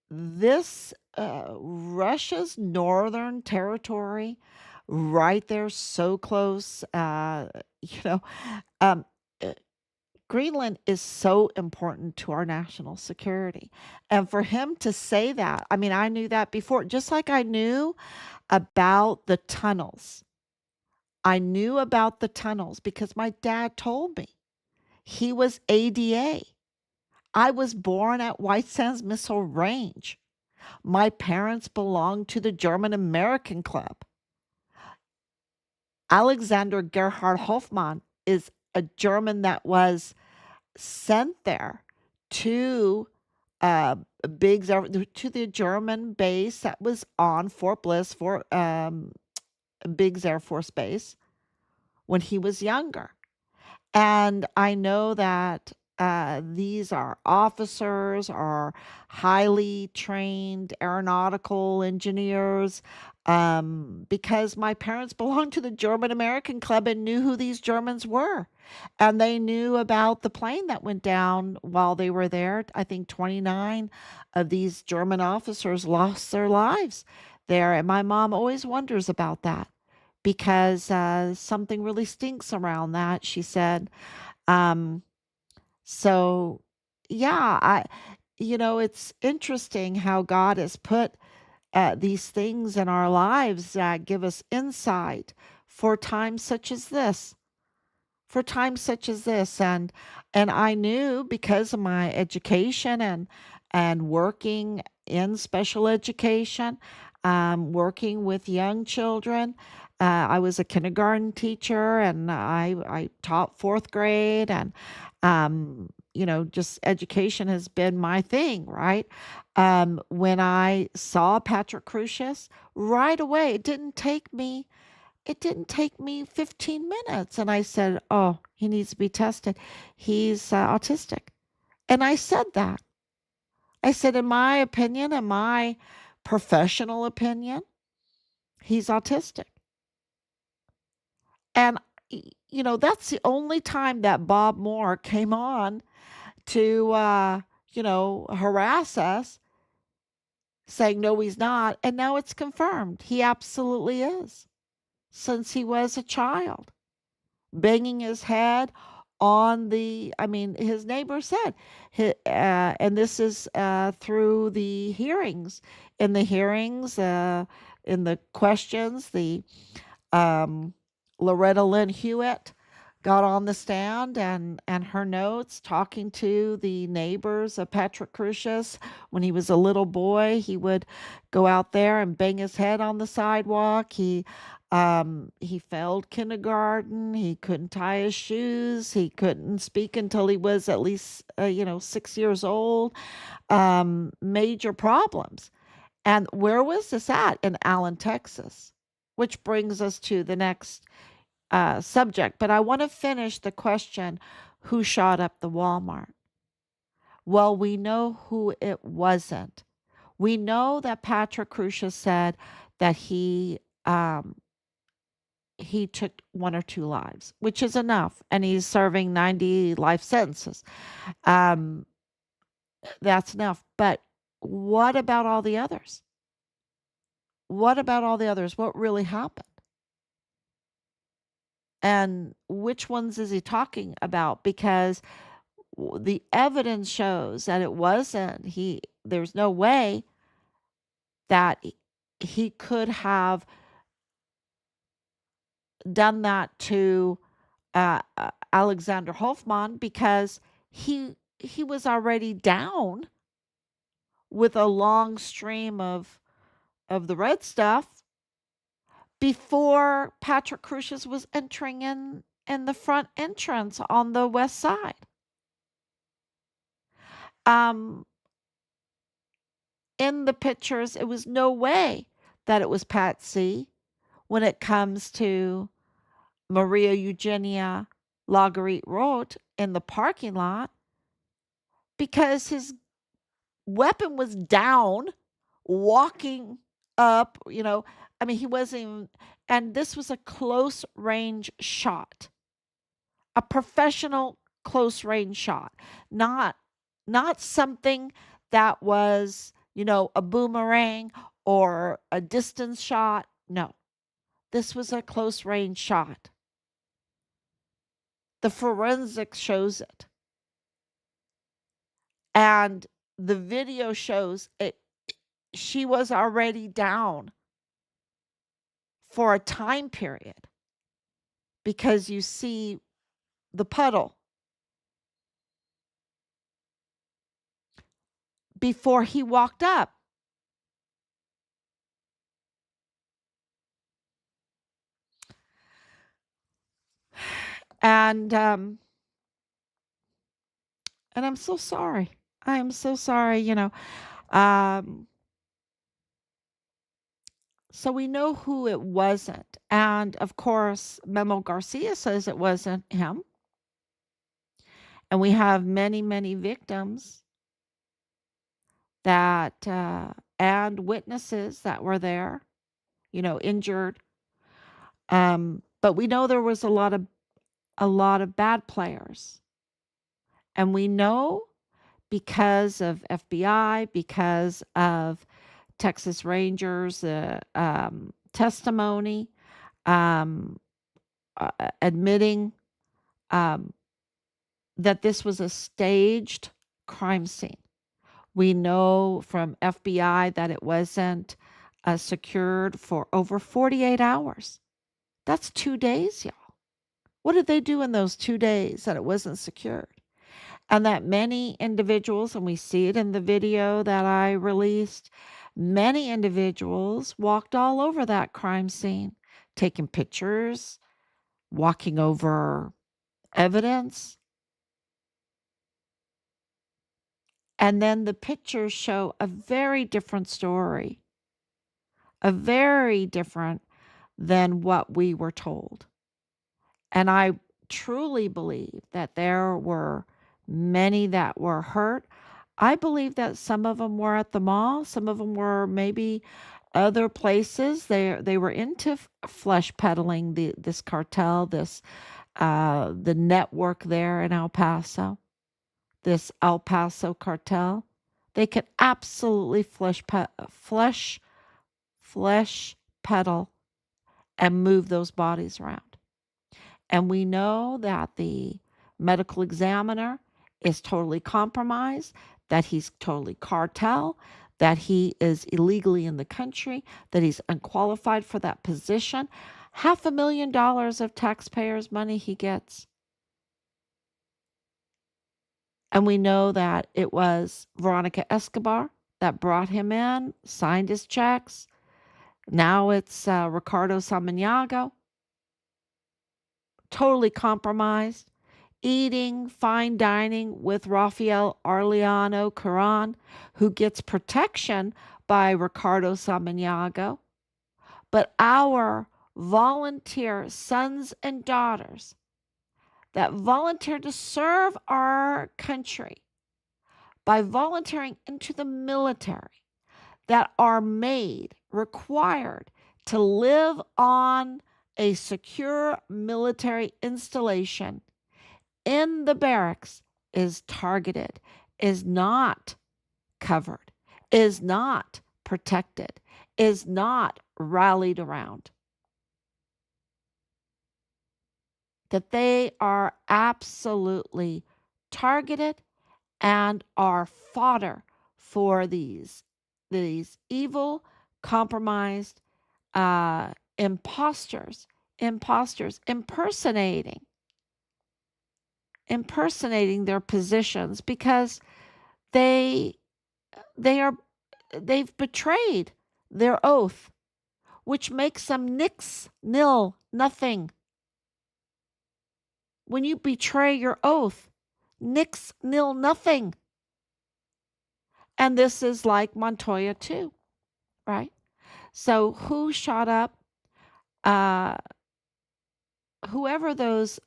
this Russia's northern territory, right there, so close. Um, uh, Greenland is so important to our national security. And for him to say that, I mean, I knew that before, just like I knew about the tunnels. I knew about the tunnels because my dad told me. He was ADA. I was born at White Sands Missile Range. My parents belonged to the German American Club. Alexander Gerhard Hofmann is a German that was sent there to to the German base that was on Fort Bliss, Biggs Air Force Base, when he was younger. And I know that these are officers or highly trained aeronautical engineers. because my parents belonged to the German American Club and knew who these Germans were. And they knew about the plane that went down while they were there. I think 29 of these German officers lost their lives there. And my mom always wonders about that because something really stinks around that, she said. Um, so, yeah, it's interesting how God has put these things in our lives that give us insight for times such as this. For times such as this, and I knew because of my education and working in special education, working with young children. I was a kindergarten teacher, and I taught fourth grade, and just education has been my thing, right? When I saw Patrick Crucius, right away, it didn't take me 15 minutes. And I said, "Oh, he needs to be tested. He's autistic." And I said that. I said, in my opinion, in my professional opinion, he's autistic. And, that's the only time that Bob Moore came on to, harass us, saying, no, he's not. And now it's confirmed. He absolutely is, since he was a child, banging his head on his neighbor said, and this is through the hearings. In the hearings, in the questions, the um, Loretta Lynn Hewitt got on the stand and her notes talking to the neighbors of Patrick Crucius. When he was a little boy, he would go out there and bang his head on the sidewalk. He failed kindergarten. He couldn't tie his shoes. He couldn't speak until he was at least 6 years old. Major problems. And where was this at? In Allen, Texas, which brings us to the next subject. But I want to finish the question, who shot up the Walmart? Well, we know who it wasn't. We know that Patrick Crucius said that he took one or two lives, which is enough, and he's serving 90 life sentences. Um, that's enough. But what about all the others? What about all the others? What really happened? And which ones is he talking about? Because the evidence shows that it wasn't he. There's no way that he could have done that to Alexander Hofmann, because he was already down with a long stream of the red stuff before Patrick Crucius was entering in the front entrance on the west side. Um, in the pictures, it was no way that it was Patsy when it comes to Maria Eugenia Lagarite Road in the parking lot, because his weapon was down, walking up, he wasn't even, and this was a close range shot, a professional close range shot, not not something that was, a boomerang or a distance shot. No, this was a close range shot. The forensics shows it. And the video shows it. She was already down for a time period, because you see the puddle before he walked up. And I'm so sorry. I am so sorry. Um, so we know who it wasn't. And of course, Memo Garcia says it wasn't him. And we have many, many victims that and witnesses that were there. injured. But we know there was a lot of bad players, and we know because of FBI, because of Texas Rangers, testimony, um, admitting um, that this was a staged crime scene. We know from FBI that it wasn't secured for over 48 hours. That's 2 days, y'all. What did they do in those 2 days that it wasn't secured? And that many individuals, and we see it in the video that I released, many individuals walked all over that crime scene, taking pictures, walking over evidence. And then the pictures show a very different story, a very different than what we were told. And I truly believe that there were many that were hurt. I believe that some of them were at the mall, some of them were maybe other places. They were into flesh peddling, this cartel, the network there in El Paso, this El Paso cartel. They could absolutely flesh peddle and move those bodies around. And we know that the medical examiner is totally compromised, that he's totally cartel, that he is illegally in the country, that he's unqualified for that position. $500,000 of taxpayers' money he gets. And we know that it was Veronica Escobar that brought him in, signed his checks. Now it's Ricardo Samaniego, totally compromised, eating fine dining with Rafael Arellano Caron, who gets protection by Ricardo Samaniego. But our volunteer sons and daughters that volunteer to serve our country by volunteering into the military, that are required to live on a secure military installation in the barracks, is targeted, is not covered, is not protected, is not rallied around. That they are absolutely targeted and are fodder for these evil, compromised imposters impersonating their positions, because they they are they've betrayed their oath, which makes them nix nil nothing. When you betray your oath, nix nil nothing. And this is like Montoya too, right? So who shot up uh whoever those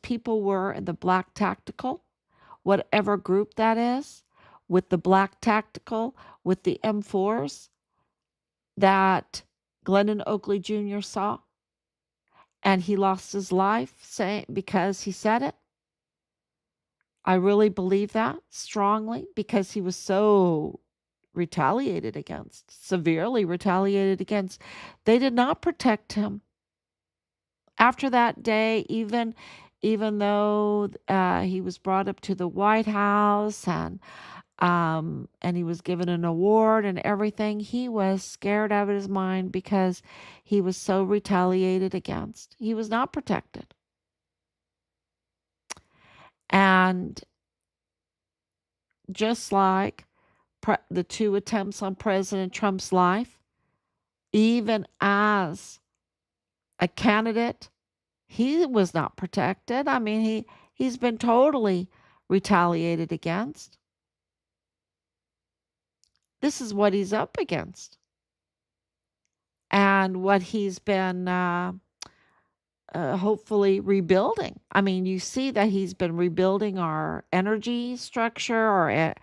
people were in the black tactical, whatever group that is, with the black tactical, with the M4s that Glennon Oakley Jr. saw, and he lost his life because he said it. I really believe that strongly, because he was so retaliated against, severely retaliated against. They did not protect him. After that day, even though he was brought up to the White House, and he was given an award and everything, he was scared out of his mind because he was so retaliated against. He was not protected. And just like the two attempts on President Trump's life, even as a candidate, he was not protected. I mean, he's been totally retaliated against. This is what he's up against, and what he's been hopefully rebuilding. I mean, you see that he's been rebuilding our energy structure,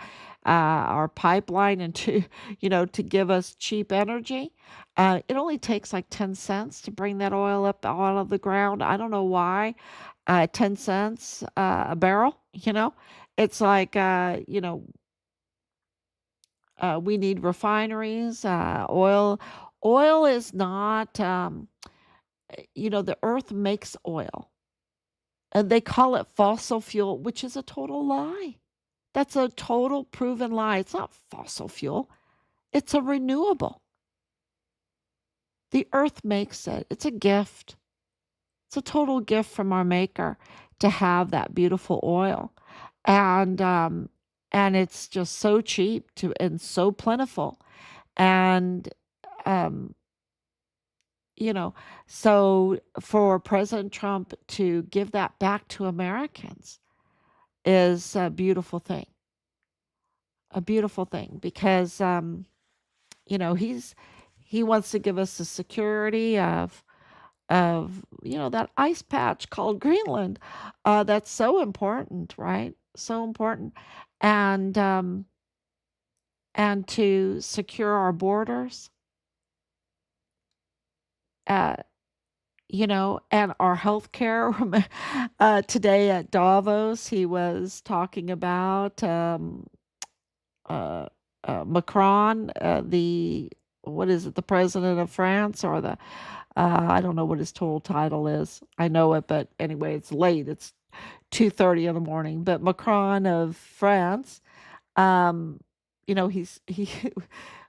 our pipeline and to, to give us cheap energy. It only takes like 10 cents to bring that oil up out of the ground. I don't know why. 10 cents a barrel, It's like, we need refineries, oil. Oil is not, the earth makes oil. And they call it fossil fuel, which is a total lie. That's a total proven lie. It's not fossil fuel, it's a renewable. The earth makes it. It's a gift. It's a total gift from our maker to have that beautiful oil. And it's just so cheap to and so plentiful. And um you know, so for President Trump to give that back to Americans is a beautiful thing because he wants to give us the security of that ice patch called Greenland. That's so important, right? So important, and to secure our borders, uh, and our health care. Today at Davos, he was talking about uh, Macron, the what is it, the president of France, or the I don't know what his total title is. I know it, but anyway, it's late. It's 2:30 in the morning. But Macron of France, um, he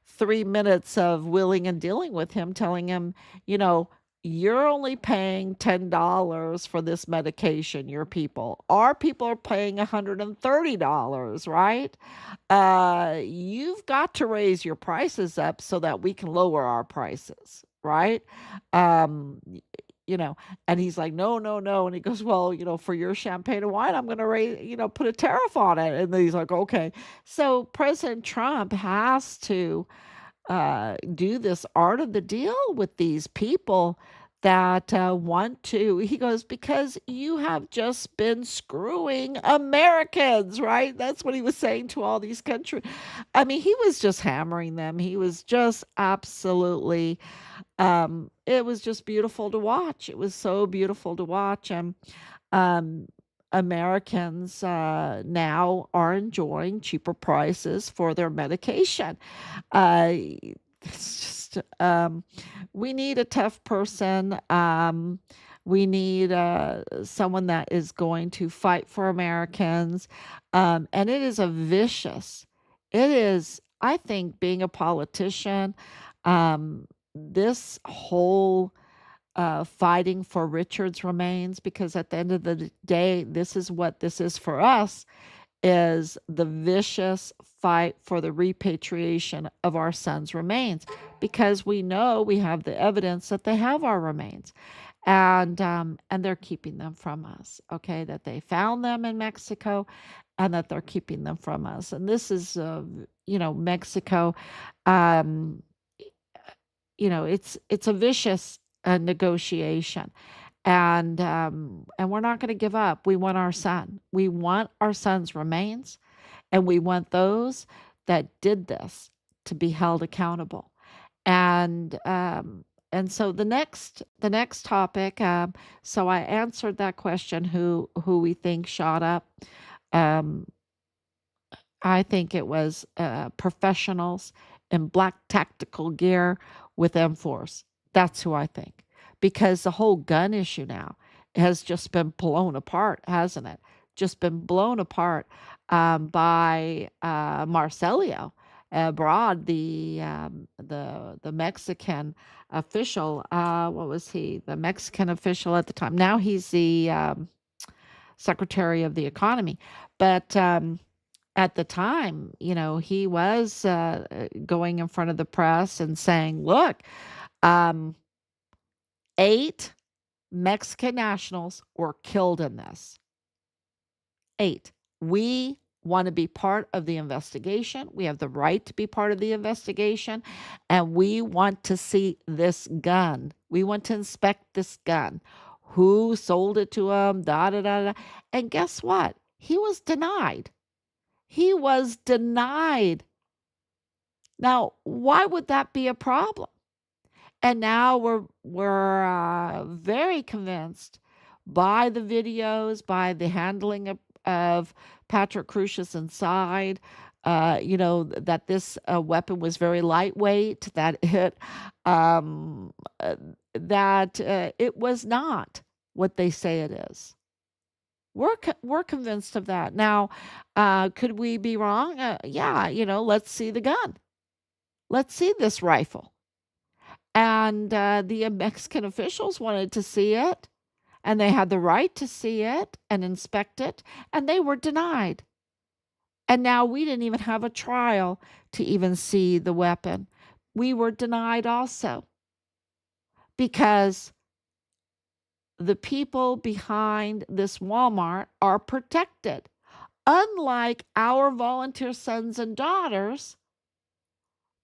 3 minutes of willing and dealing with him, telling him, you know, you're only paying $10 for this medication, your people. Our people are paying $130, right? You've got to raise your prices up so that we can lower our prices, right? Y- you know, and he's like, no, no, no. And he goes, well, for your champagne and wine, I'm going to raise, put a tariff on it. And then he's like, okay. So President Trump has to do this art of the deal with these people that want to. He goes, because you have just been screwing Americans, right? That's what he was saying to all these countries. I mean, he was just hammering them. He was just absolutely, it was just beautiful to watch. It was so beautiful to watch. And um, Americans now are enjoying cheaper prices for their medication. uh, it's just we need a tough person. We need someone that is going to fight for Americans. And it is a vicious. It is, I think, being a politician. This whole fighting for Richard's remains, because at the end of the day, this is what this is for us, is the vicious fight for the repatriation of our son's remains, because we know we have the evidence that they have our remains, and they're keeping them from us. Okay, that they found them in Mexico, and that they're keeping them from us. And this is, Mexico. Um, it's a vicious negotiation, and we're not going to give up. We want our son. We want our son's remains, and we want those that did this to be held accountable. And so the next topic. So I answered that question: who we think shot up. Um, I think it was professionals in black tactical gear with M4s. That's who I think. Because the whole gun issue now has just been blown apart, hasn't it? Just been blown apart by Marcelio abroad, the Mexican official. What was he? The Mexican official at the time. Now he's the Secretary of the Economy. But at the time, he was going in front of the press and saying, look, um, 8 Mexican nationals were killed in this. 8. We want to be part of the investigation. We have the right to be part of the investigation. And we want to see this gun. We want to inspect this gun. Who sold it to him? Da da da da. And guess what? He was denied. He was denied. Now, why would that be a problem? And now we're very convinced by the videos, by the handling of Patrick Crucius inside, that this weapon was very lightweight, um, uh, that it was not what they say it is. We're convinced of that. Now, could we be wrong? Yeah, let's see the gun. Let's see this rifle. And the Mexican officials wanted to see it, and they had the right to see it and inspect it, and they were denied. And now we didn't even have a trial to even see the weapon. We were denied also because the people behind this Walmart are protected. Unlike our volunteer sons and daughters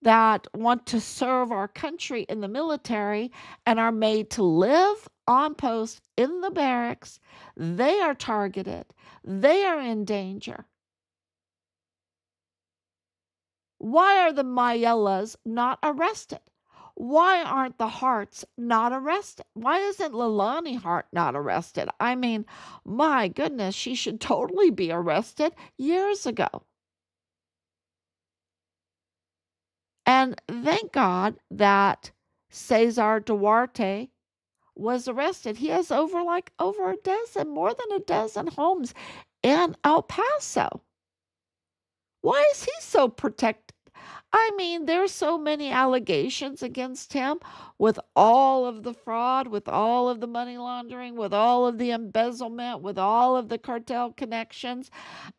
that want to serve our country in the military and are made to live on post in the barracks, they are targeted. They are in danger. Why are the Mayellas not arrested? Why aren't the Harts not arrested? Why isn't Leilani Hart not arrested? I mean, my goodness, she should totally be arrested years ago. And thank God that Cesar Duarte was arrested. He has over a dozen, more than a dozen homes in El Paso. Why is he so protected? I mean, there's so many allegations against him with all of the fraud, with all of the money laundering, with all of the embezzlement, with all of the cartel connections.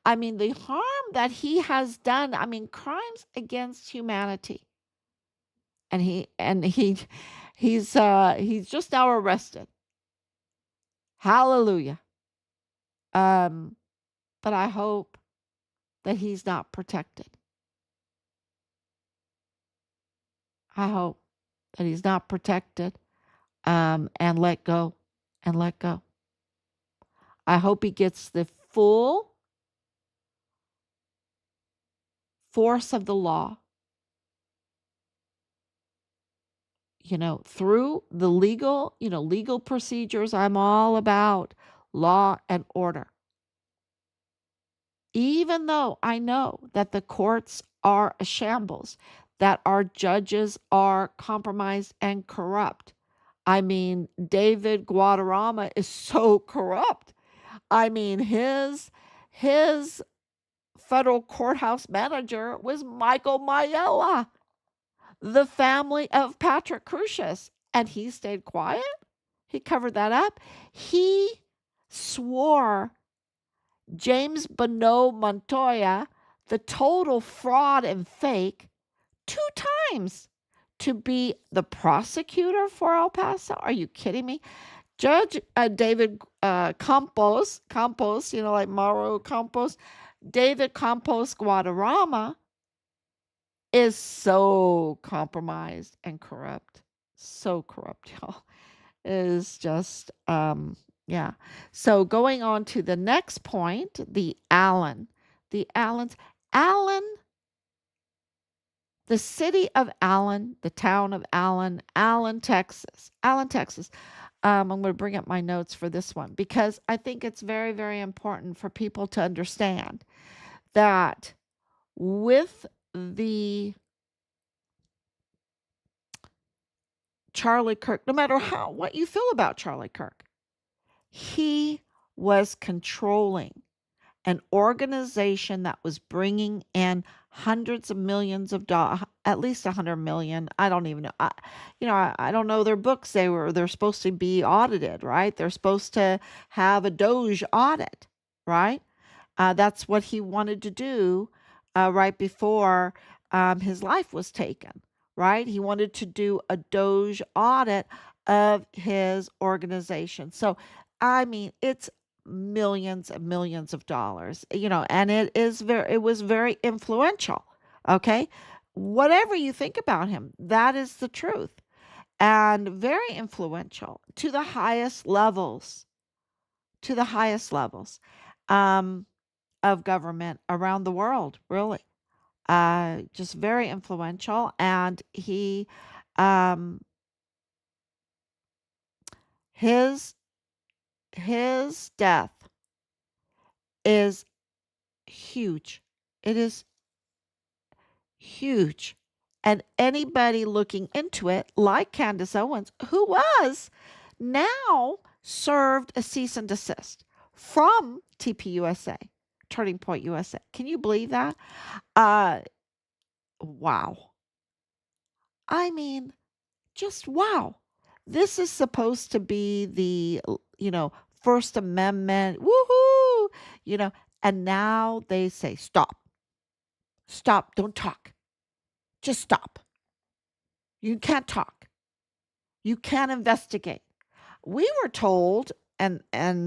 I mean, the harm that he has done, I mean, crimes against humanity. And he's just now arrested. Hallelujah. Um, but I hope that he's not protected. I hope that he's not protected, and let go and let go. I hope he gets the full force of the law, through the legal procedures. I'm all about law and order. Even though I know that the courts are a shambles, that our judges are compromised and corrupt. I mean, David Guadarrama is so corrupt. I mean, his federal courthouse manager was Michael Mayella, the family of Patrick Crucius, and he stayed quiet. He covered that up. He swore James Bonneau Montoya the total fraud and fake 2 times to be the prosecutor for El Paso. Are you kidding me? Judge David Campos, like Mauro Campos, David Campos Guadarrama is so compromised and corrupt. So corrupt, y'all. It is just, yeah. So going on to the next point, the Allens. Allen, the city of Allen, the town of Allen, Texas. Allen, Texas. I'm going to bring up my notes for this one because I think it's very, very important for people to understand that with the Charlie Kirk, no matter what you feel about Charlie Kirk, he was controlling an organization that was bringing in hundreds of millions of dollars, at least 100 million. I don't even know. I don't know their books. They're supposed to be audited, right? They're supposed to have a Doge audit, right? That's what he wanted to do right before his life was taken, right? He wanted to do a Doge audit of his organization. So, I mean, it's millions and millions of dollars, and it was very influential. Okay. Whatever you think about him, that is the truth. And very influential to the highest levels, to the highest levels. Um, of government around the world, really. Just very influential. And um, his, his death is huge. It is huge. And anybody looking into it, like Candace Owens, who was now served a cease and desist from TPUSA, Turning Point USA. Can you believe that? Uh, wow. I mean, just wow. This is supposed to be the, First Amendment, woohoo, you know, and now they say, stop, stop, don't talk, just stop. You can't talk. You can't investigate. We were told, and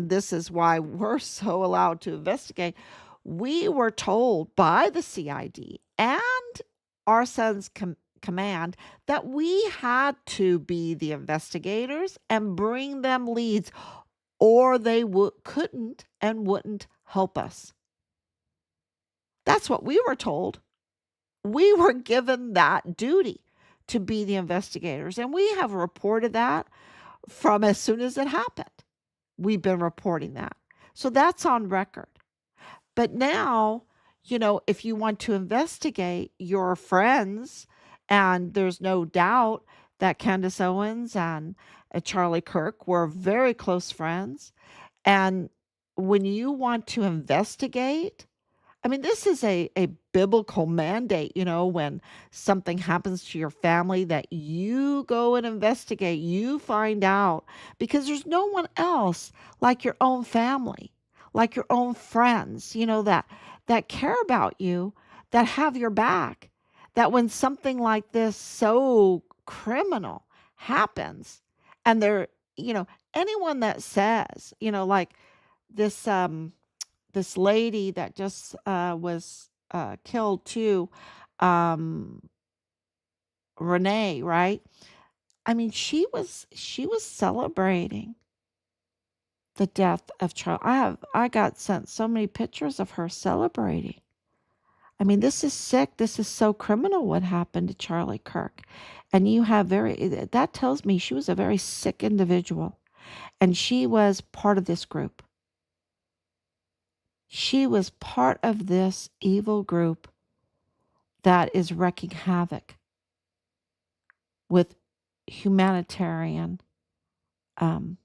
this is why we're so allowed to investigate. We were told by the CID and our son's command that we had to be the investigators and bring them leads, or they couldn't and wouldn't help us. That's what we were told. We were given that duty to be the investigators, and we have reported that from as soon as it happened. We've been reporting that. So that's on record. But now, if you want to investigate your friends, and there's no doubt that Candace Owens and Charlie Kirk were very close friends. And when you want to investigate, I mean, this is a biblical mandate, when something happens to your family, that you go and investigate, you find out, because there's no one else like your own family, like your own friends, that care about you, that have your back, that when something like this so criminal happens, and anyone that says, like this, this lady that just was killed too, um, Renee, right? I mean, she was celebrating the death of Charlie. I got sent so many pictures of her celebrating. I mean, this is sick. This is so criminal what happened to Charlie Kirk. And that tells me she was a very sick individual. And she was part of this group. She was part of this evil group that is wreaking havoc with humanitarian, um,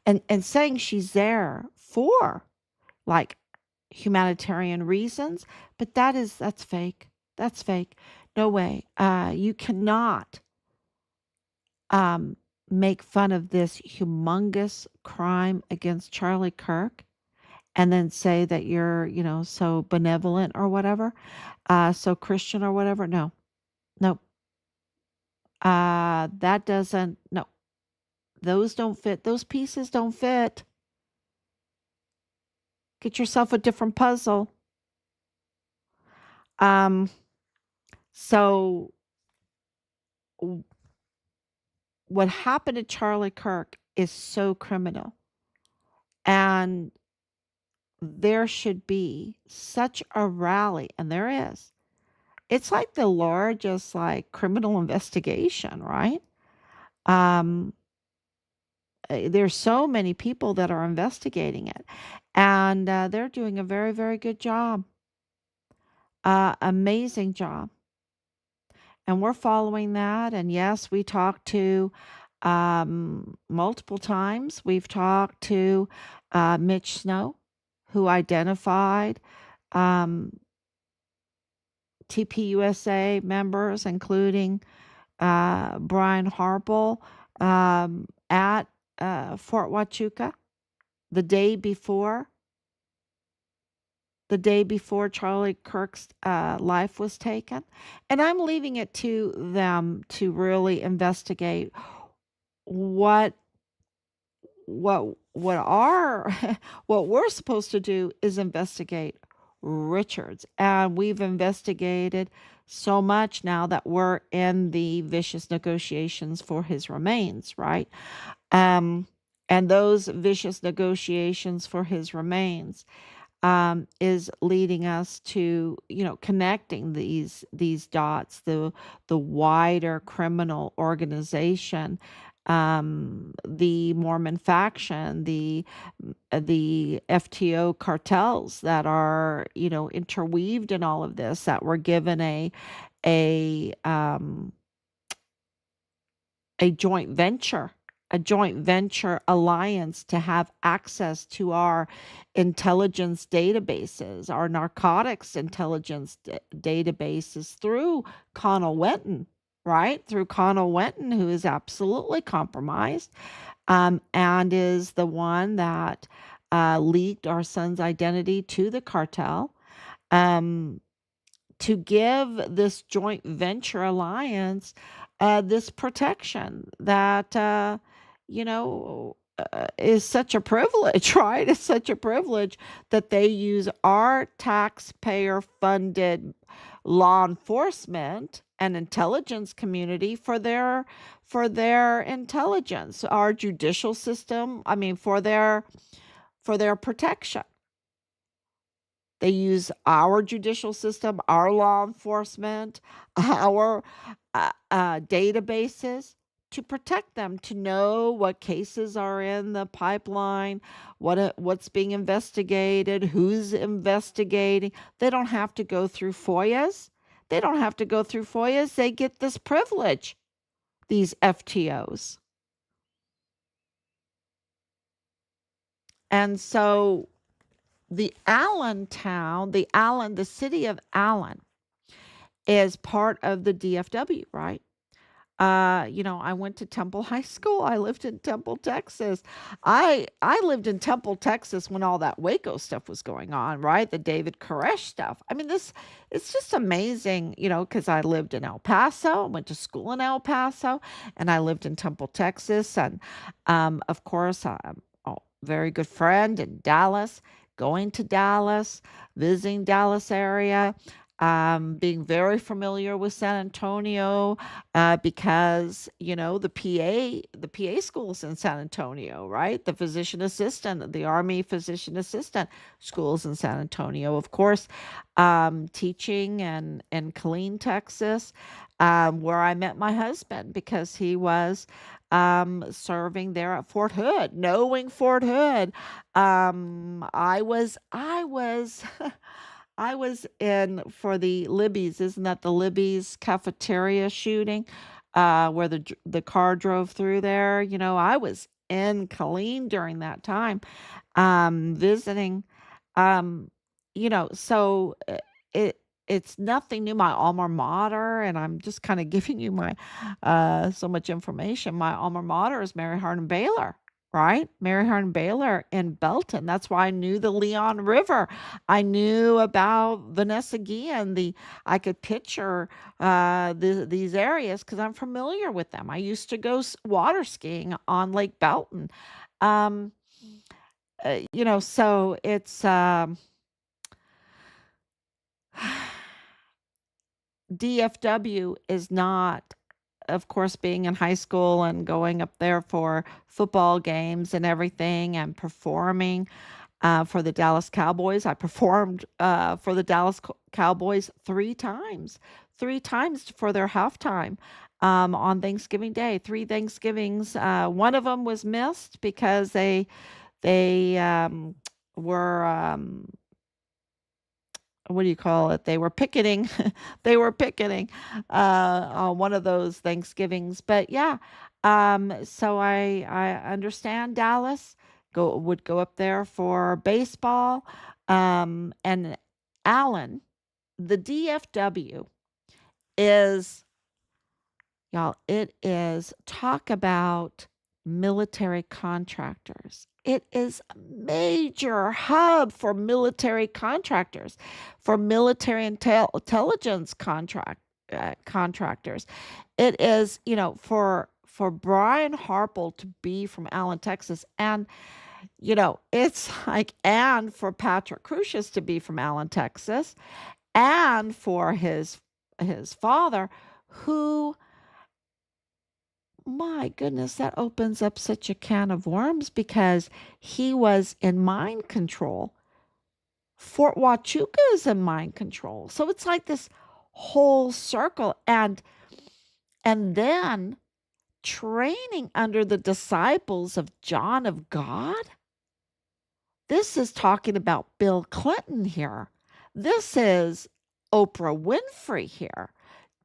and saying she's there for like humanitarian reasons, but that's fake. That's fake. No way. You cannot um, make fun of this humongous crime against Charlie Kirk and then say that you're, so benevolent or whatever, so Christian or whatever. No, no, that doesn't, no, those don't fit. Those pieces don't fit. Get yourself a different puzzle. Um, so what happened to Charlie Kirk is so criminal. And there should be such a rally, and there is. It's like the largest like criminal investigation, right? Um, there's so many people that are investigating it, and they're doing a very, very good job. Amazing job. And we're following that. And yes, we talked to multiple times. We've talked to Mitch Snow, who identified um, TPUSA members, including Brian Harple, at Fort Huachuca the day before. The day before Charlie Kirk's life was taken. And I'm leaving it to them to really investigate what our what we're supposed to do is investigate Richards. And we've investigated so much now that we're in the vicious negotiations for his remains, right? Um, and those vicious negotiations for his remains. is leading us to, connecting these dots, the wider criminal organization, the Mormon faction, the FTO cartels that are, interweaved in all of this, that were given a a joint venture, a joint venture alliance to have access to our intelligence databases, our narcotics intelligence databases through Connell Wenton, right? Through Connell Wenton, who is absolutely compromised, and is the one that leaked our son's identity to the cartel. Um, to give this joint venture alliance this protection that is such a privilege, right? It's such a privilege that they use our taxpayer funded law enforcement and intelligence community for their intelligence, our judicial system, I mean, for their protection. They use our judicial system, our law enforcement, our databases to protect them, to know what cases are in the pipeline, what's being investigated, who's investigating. They don't have to go through FOIAs. They don't have to go through FOIAs. They get this privilege, these FTOs. And so the city of Allen is part of the DFW, right? I went to Temple High School. I lived in Temple, Texas. I lived in Temple, Texas when all that Waco stuff was going on, right? The David Koresh stuff. I mean, this it's just amazing, because I lived in El Paso, went to school in El Paso, and I lived in Temple, Texas, and of course, I'm a very good friend in Dallas. Going to Dallas, visiting Dallas area, being very familiar with San Antonio, because the PA schools in San Antonio, right? The physician assistant, the Army physician assistant schools in San Antonio, of course, teaching in Killeen, Texas, where I met my husband because he was serving there at Fort Hood, knowing Fort Hood. I was I was in for the Libby's. Isn't that the Libby's cafeteria shooting, where the car drove through there? I was in Killeen during that time, visiting. Um, so it's nothing new. My alma mater, and I'm just kind of giving you my so much information. My alma mater is Mary Hardin Baylor. Right? Mary Hardin Baylor in Belton. That's why I knew the Leon River. I knew about Vanessa Guillen. I could picture these areas because I'm familiar with them. I used to go water skiing on Lake Belton. Um, so it's DFW is not, of course, being in high school and going up there for football games and everything and performing for the Dallas Cowboys. I performed for the Dallas Cowboys three times for their halftime on Thanksgiving Day. Three Thanksgivings. One of them was missed because they were what do you call it? They were picketing. They were picketing on one of those Thanksgivings. But yeah, so I understand Dallas would go up there for baseball, and Allen, the DFW is, y'all, it is, talk about military contractors. It is a major hub for military contractors, for military intelligence contractors. It is, for Brian Harple to be from Allen, Texas, and it's like, and for Patrick Crucius to be from Allen, Texas, and for his father, who, my goodness, that opens up such a can of worms because he was in mind control Fort Huachuca is in mind control. So it's like this whole circle. And then training under the disciples of John of God. This is talking about Bill Clinton here. This is Oprah Winfrey here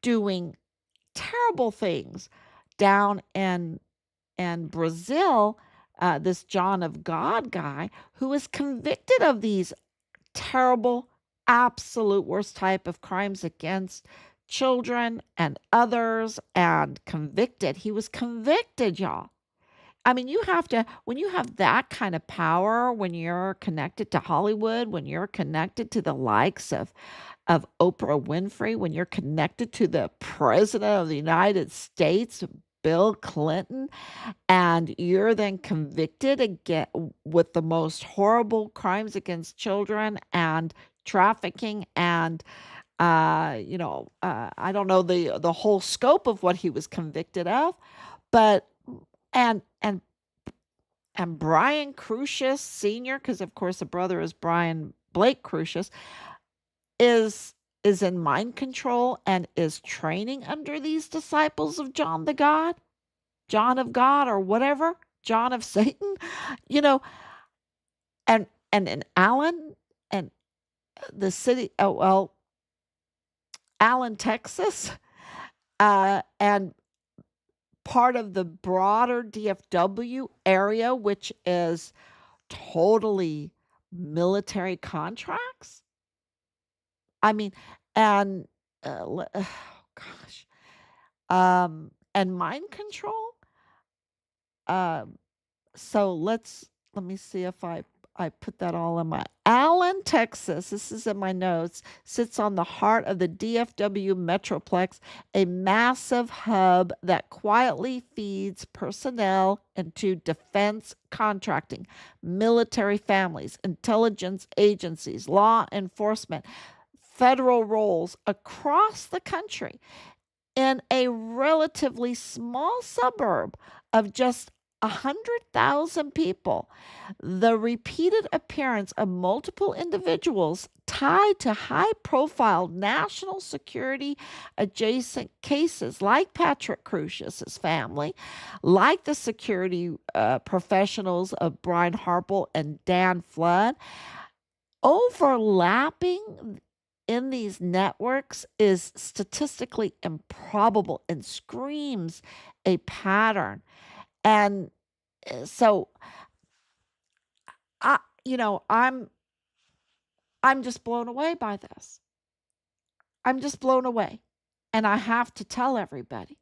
doing terrible things down in Brazil. This John of God guy who was convicted of these terrible, absolute worst type of crimes against children and others and convicted. He was convicted, y'all. I mean, you have to, when you have that kind of power, when you're connected to Hollywood, when you're connected to the likes of Oprah Winfrey, when you're connected to the president of the United States, Bill Clinton, and you're then convicted again with the most horrible crimes against children and trafficking and I don't know the whole scope of what he was convicted of, but and and and Brian Crucius Sr., because of course the brother is Brian Blake Crucius, is is in mind control and is training under these disciples of John of God or whatever, John of Satan, you know, and in Allen and the city, oh well, Allen, Texas, and part of the broader DFW area, which is totally military contracts. I mean, and oh gosh, and mind control. Um, so let me see if I put that all in my Allen, Texas. This is in my notes. Sits on the heart of the DFW Metroplex, a massive hub that quietly feeds personnel into defense contracting, military families, intelligence agencies, law enforcement, federal roles across the country in a relatively small suburb of just 100,000 people. The repeated appearance of multiple individuals tied to high profile national security adjacent cases, like Patrick Crucius's family, like the security professionals of Brian Harple and Dan Flood, overlapping in these networks is statistically improbable and screams a pattern. And so I you know, I'm just blown away by this. I'm just blown away. And I have to tell everybody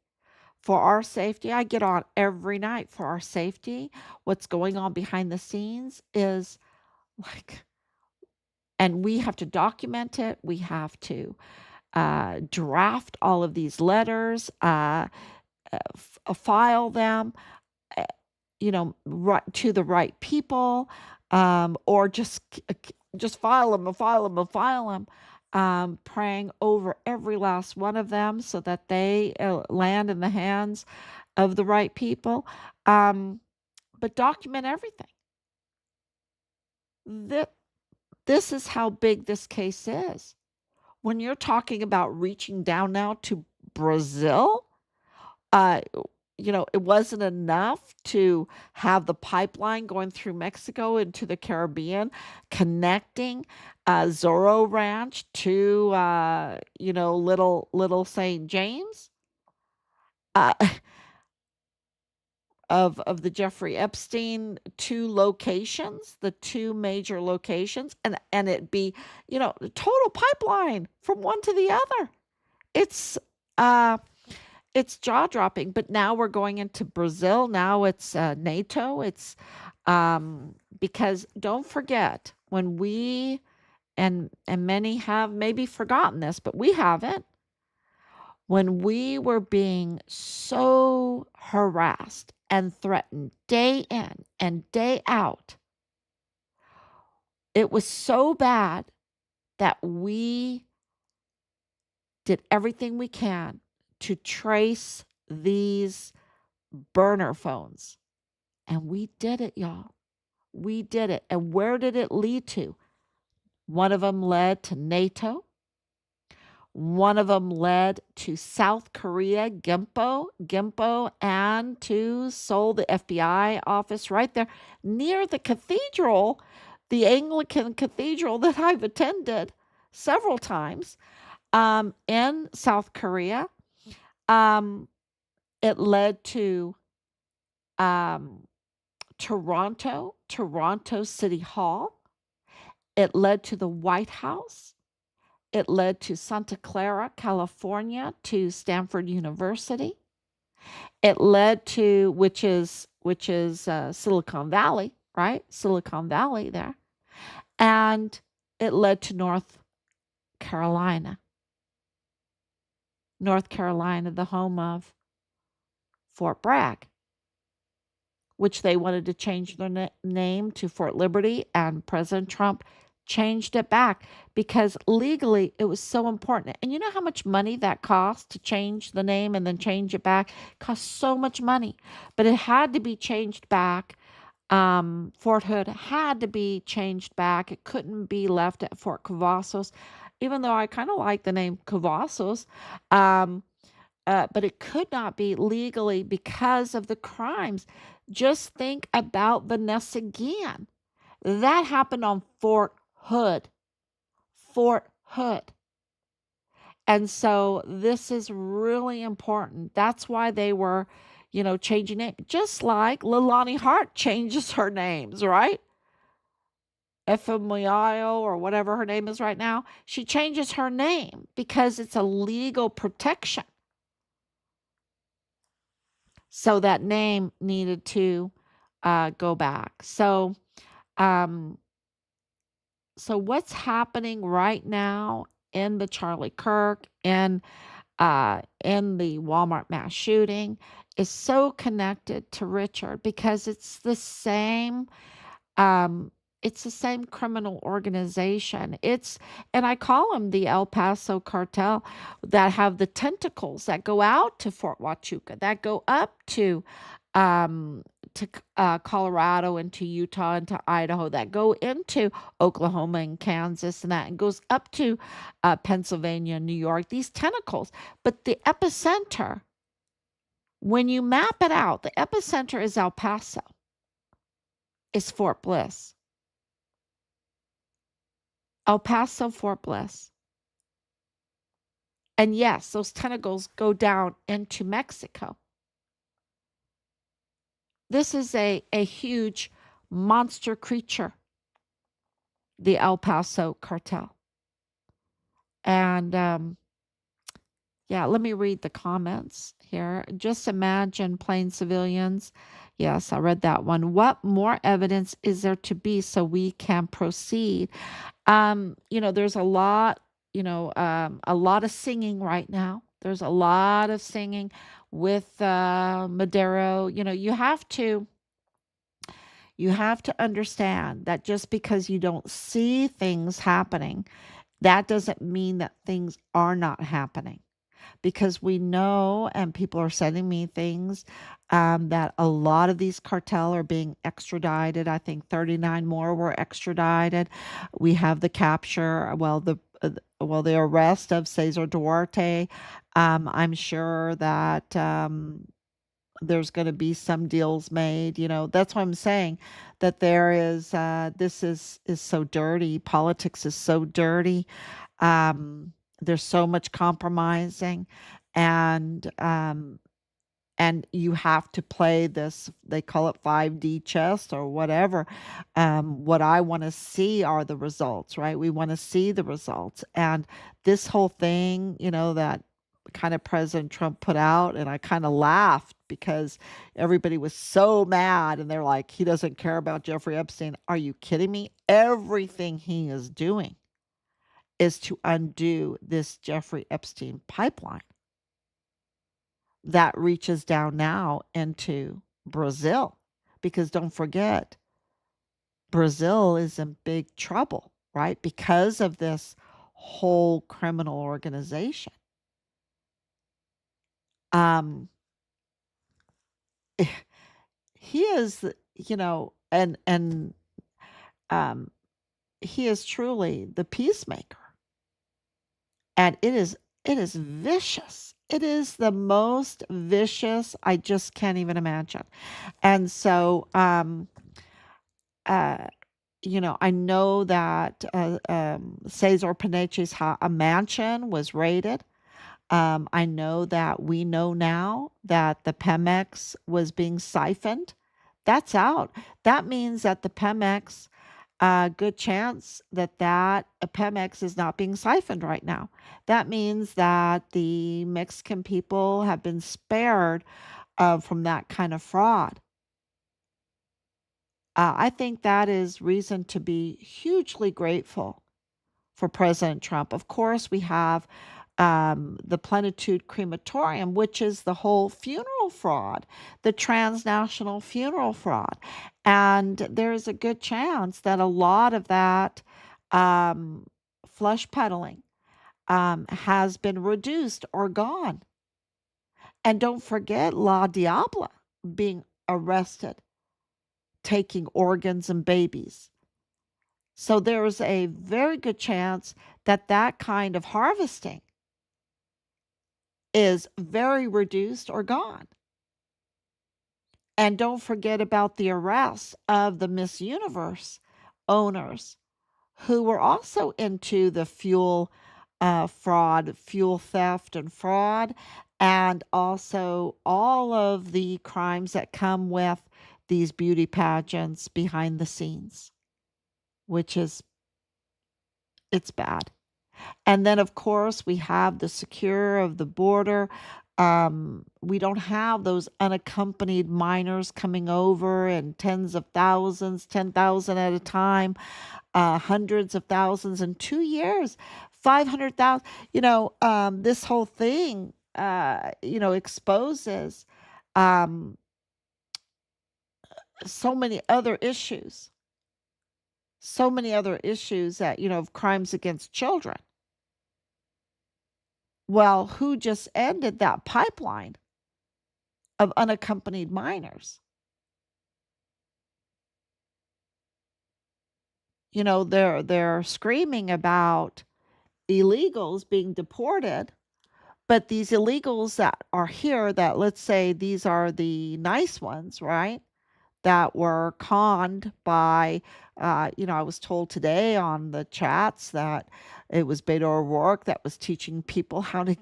for our safety, I get on every night for our safety. What's going on behind the scenes is like, and we have to document it. We have to draft all of these letters, file them, uh, right to the right people, or just file them and file them and file them, praying over every last one of them so that they land in the hands of the right people. Um, but document everything. Th- this is how big this case is. When you're talking about reaching down now to Brazil, uh, it wasn't enough to have the pipeline going through Mexico into the Caribbean, connecting Zorro Ranch to little St. James uh, of the Jeffrey Epstein two locations, the two major locations, and it be the total pipeline from one to the other. It's uh it's jaw-dropping, but now we're going into Brazil. Now it's NATO. It's because don't forget when we and many have maybe forgotten this, but we haven't. When we were being so harassed and threatened day in and day out, it was so bad that we did everything we can to trace these burner phones. And we did it, y'all. We did it. And where did it lead to? One of them led to NATO. One of them led to South Korea, Gimpo, and to Seoul, the FBI office right there near the cathedral, the Anglican cathedral that I've attended several times in South Korea. Um, it led to um, Toronto City Hall. It led to the White House. It led to Santa Clara, California, to Stanford University. It led to which is Silicon Valley, right? Silicon Valley there, and it led to Carolina, North Carolina, the home of Fort Bragg, which they wanted to change their name to Fort Liberty, and President Trump changed it back because legally it was so important. And you know how much money that cost to change the name and then change it back? It cost so much money, but it had to be changed back. Fort Hood had to be changed back. It couldn't be left at Fort Cavazos, even though I kind of like the name Cavazos. Um, but it could not be legally because of the crimes. Just think about Vanessa Guillen. That happened on Fort Hood. Fort Hood. And so this is really important. That's why they were, changing it. Just like Leilani Hart changes her names, right? Efemiao or whatever her name is right now. She changes her name because it's a legal protection. So that name needed to go back. Um, so what's happening right now in the Charlie Kirk and in the Walmart mass shooting is so connected to Richard because um, it's the same criminal organization. And I call them the El Paso cartel that have the tentacles that go out to Fort Huachuca, that go up um, Colorado, into Utah, into Idaho, that go into Oklahoma and Kansas, and that and goes up to Pennsylvania, New York. These tentacles, but the epicenter. When you map it out, the epicenter is El Paso, is Fort Bliss. El Paso, Fort Bliss. And yes, those tentacles go down into Mexico. This is a huge monster creature, the El Paso cartel. And yeah, let me read the comments here. Just imagine plain civilians. Yes, I read that one. What more evidence is there to be so we can proceed? There's a lot of singing right now. There's a lot of singing with Madero. You have to understand that just because you don't see things happening, that doesn't mean that things are not happening, because we know, and people are sending me things, that a lot of these cartel are being extradited. I think 39 more were extradited. We have the capture, the arrest of Cesar Duarte. I'm sure that there's going to be some deals made. That's why I'm saying that this is so dirty. Politics is so dirty. There's so much compromising, and you have to play this. They call it 5D chess or whatever. What I want to see are the results, right? We want to see the results, and this whole thing, that kind of President Trump put out, and I kind of laughed because everybody was so mad, and they're like, he doesn't care about Jeffrey Epstein. Are you kidding me? Everything he is doing is to undo this Jeffrey Epstein pipeline that reaches down now into Brazil. Because don't forget, Brazil is in big trouble, right? Because of this whole criminal organization. Um, he is, and um, he is truly the peacemaker. And it is vicious. It is the most vicious I just can't even imagine. And so uh I know that Cesar Paneche's a mansion was raided. I know that we know now that the Pemex was being siphoned. That's out. That means that the Pemex, good chance that Pemex is not being siphoned right now. That means that the Mexican people have been spared from that kind of fraud. I think that is reason to be hugely grateful for President Trump. Of course, we have the Plenitude Crematorium, which is the whole funeral fraud, the transnational funeral fraud. And there's a good chance that a lot of that um, flesh peddling has been reduced or gone. And don't forget La Diabla being arrested, taking organs and babies. So there's a very good chance that that kind of harvesting is very reduced or gone. And don't forget about the arrest of the Miss Universe owners who were also into the fuel fraud, fuel theft and fraud, and also all of the crimes that come with these beauty pageants behind the scenes, which is, it's bad. And then, of course, we have the secure of the border. We don't have those unaccompanied minors coming over in tens of thousands, 10,000 at a time, hundreds of thousands in 2 years, 500,000. This whole thing, exposes um, so many other issues, so many other issues that, of crimes against children. Well, who just ended that pipeline of unaccompanied minors? They're screaming about illegals being deported, but these illegals that are here, that let's say these are the nice ones, right? That were conned by, I was told today on the chats that it was Beto O'Rourke that was teaching people how to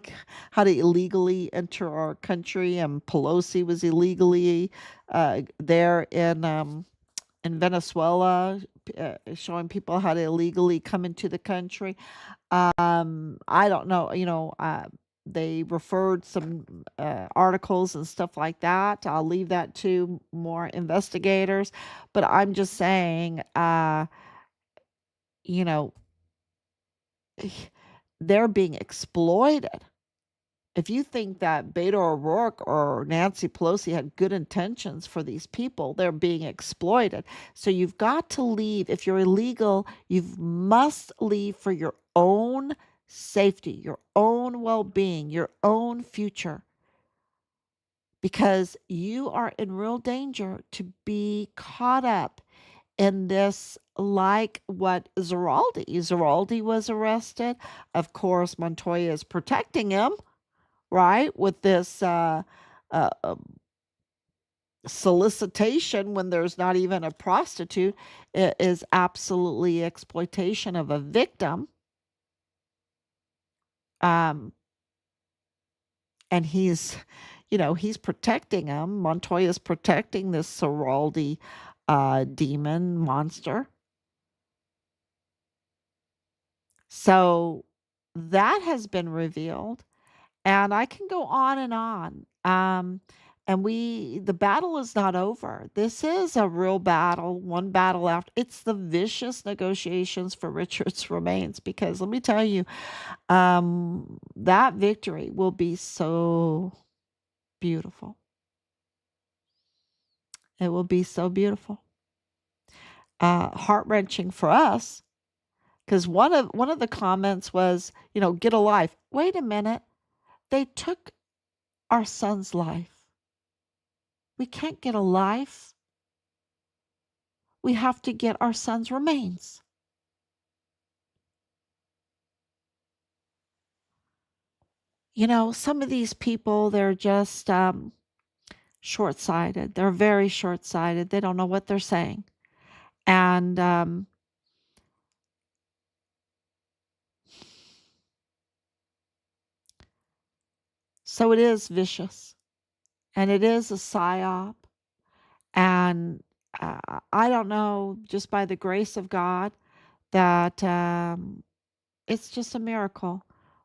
illegally enter our country, and Pelosi was illegally there in Venezuela, showing people how to illegally come into the country. I don't know, they referred some articles and stuff like that. I'll leave that to more investigators. But I'm just saying, you know, they're being exploited. If you think that Beto O'Rourke or Nancy Pelosi had good intentions for these people, they're being exploited. So you've got to leave. If you're illegal, you must leave for your own safety, your own well being, your own future, because you are in real danger to be caught up in this, like what Zeraldi was arrested. Of course, Montoya is protecting him, right? With this uh, solicitation when there's not even a prostitute, it is absolutely exploitation of a victim. Um, and he's protecting him. Montoya's protecting this Zeraldi demon monster. So that has been revealed. And I can go on and on. And the battle is not over. This is a real battle, one battle after. It's the vicious negotiations for Richard's remains, because let me tell you, that victory will be so beautiful. It will be so beautiful. Heart wrenching for us, because one of the comments was, get a life. Wait a minute, they took our son's life. We can't get a life. We have to get our son's remains. some of these people, they're just short sighted. They're very short sighted. They don't know what they're saying. And so it is vicious and it is a psyop. And I don't know, just by the grace of God, that it's just a miracle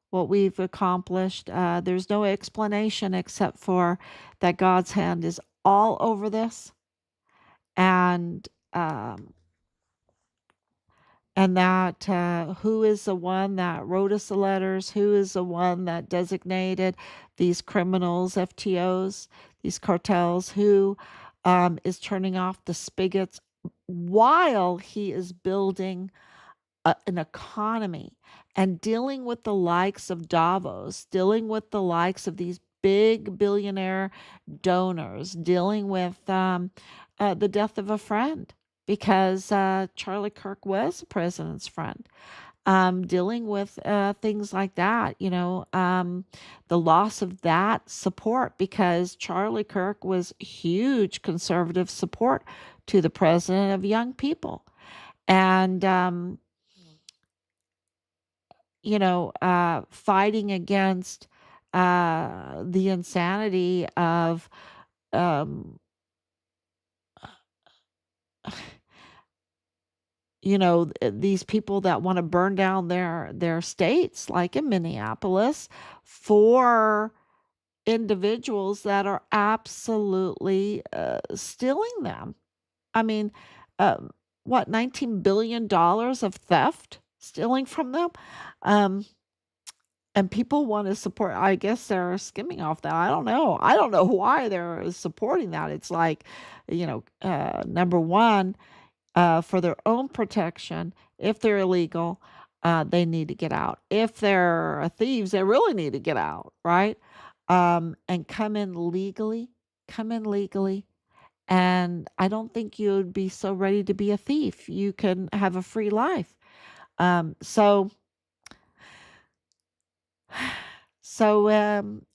what we've accomplished. There's no explanation except for that God's hand is all over this, and um, and that who is the one that wrote us the letters? Who is the one that designated these criminals, FTOs, these cartels? Who is turning off the spigots while he is building an economy and dealing with the likes of Davos, dealing with the likes of these big billionaire donors, dealing with the death of a friend because Charlie Kirk was the president's friend. Dealing with things like that, the loss of that support because Charlie Kirk was huge conservative support to the president of young people. And fighting against the insanity of um, these people that want to burn down their states, like in Minneapolis, for individuals that are absolutely stealing them. I mean, um, what, $19 billion of theft, stealing from them? Um, and people want to support, I guess they're skimming off that. I don't know why they're supporting that. It's like, number one, for their own protection, if they're illegal, they need to get out. If they're thieves, they really need to get out, right? And come in legally. And I don't think you'd be so ready to be a thief. You can have a free life. So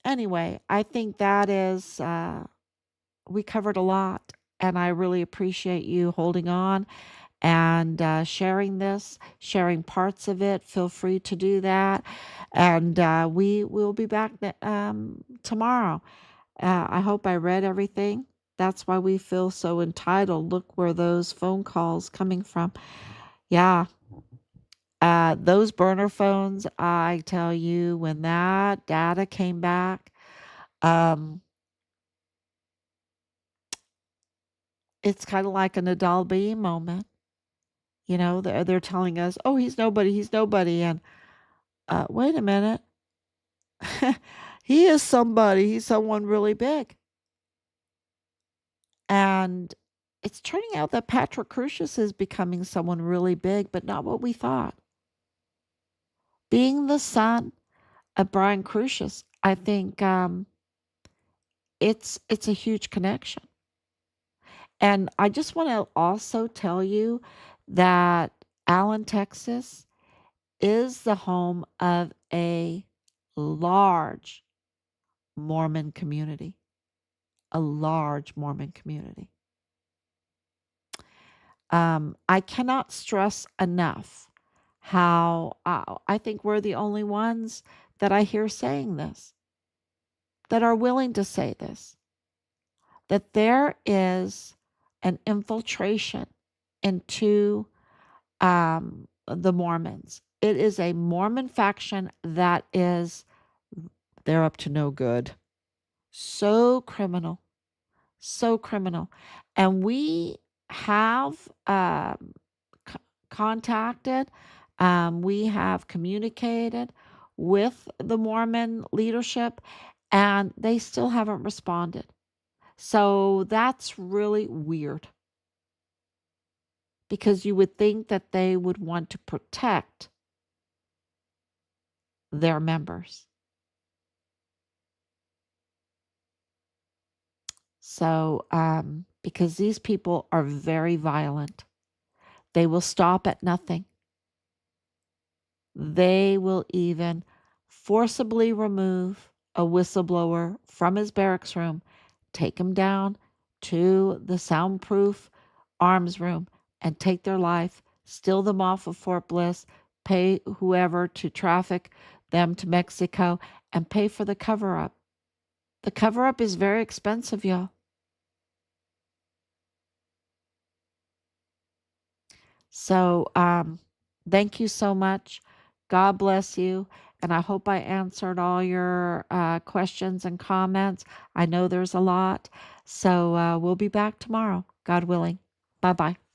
anyway, I think that is, we covered a lot, and I really appreciate you holding on and sharing this, sharing parts of it. Feel free to do that. And we will be back tomorrow. I hope I read everything. That's why we feel so entitled. Look where those phone calls coming from. Yeah, those burner phones, I tell you, when that data came back, um, it's kind of like an Adal B moment. They're telling us, "Oh, he's nobody," and wait a minute, he is somebody. He's someone really big, and it's turning out that Patrick Crucius is becoming someone really big, but not what we thought. Being the son of Brian Crucius, I think it's a huge connection. And I just want to also tell you that Allen, Texas is the home of a large Mormon community, a large Mormon community. I cannot stress enough how I think we're the only ones that I hear saying this, that are willing to say this, that there is an infiltration into the Mormons. It is a Mormon faction that is, they're up to no good. So criminal, so criminal. And we have c- contacted, we have communicated with the Mormon leadership, and they still haven't responded. So that's really weird because you would think that they would want to protect their members. So, because these people are very violent, they will stop at nothing. They will even forcibly remove a whistleblower from his barracks room, take him down to the soundproof arms room and take their life, steal them off of Fort Bliss, pay whoever to traffic them to Mexico, and pay for the cover up. The cover up is very expensive, y'all. So, thank you so much. God bless you. And I hope I answered all your questions and comments. I know there's a lot. So, we'll be back tomorrow, God willing. Bye bye.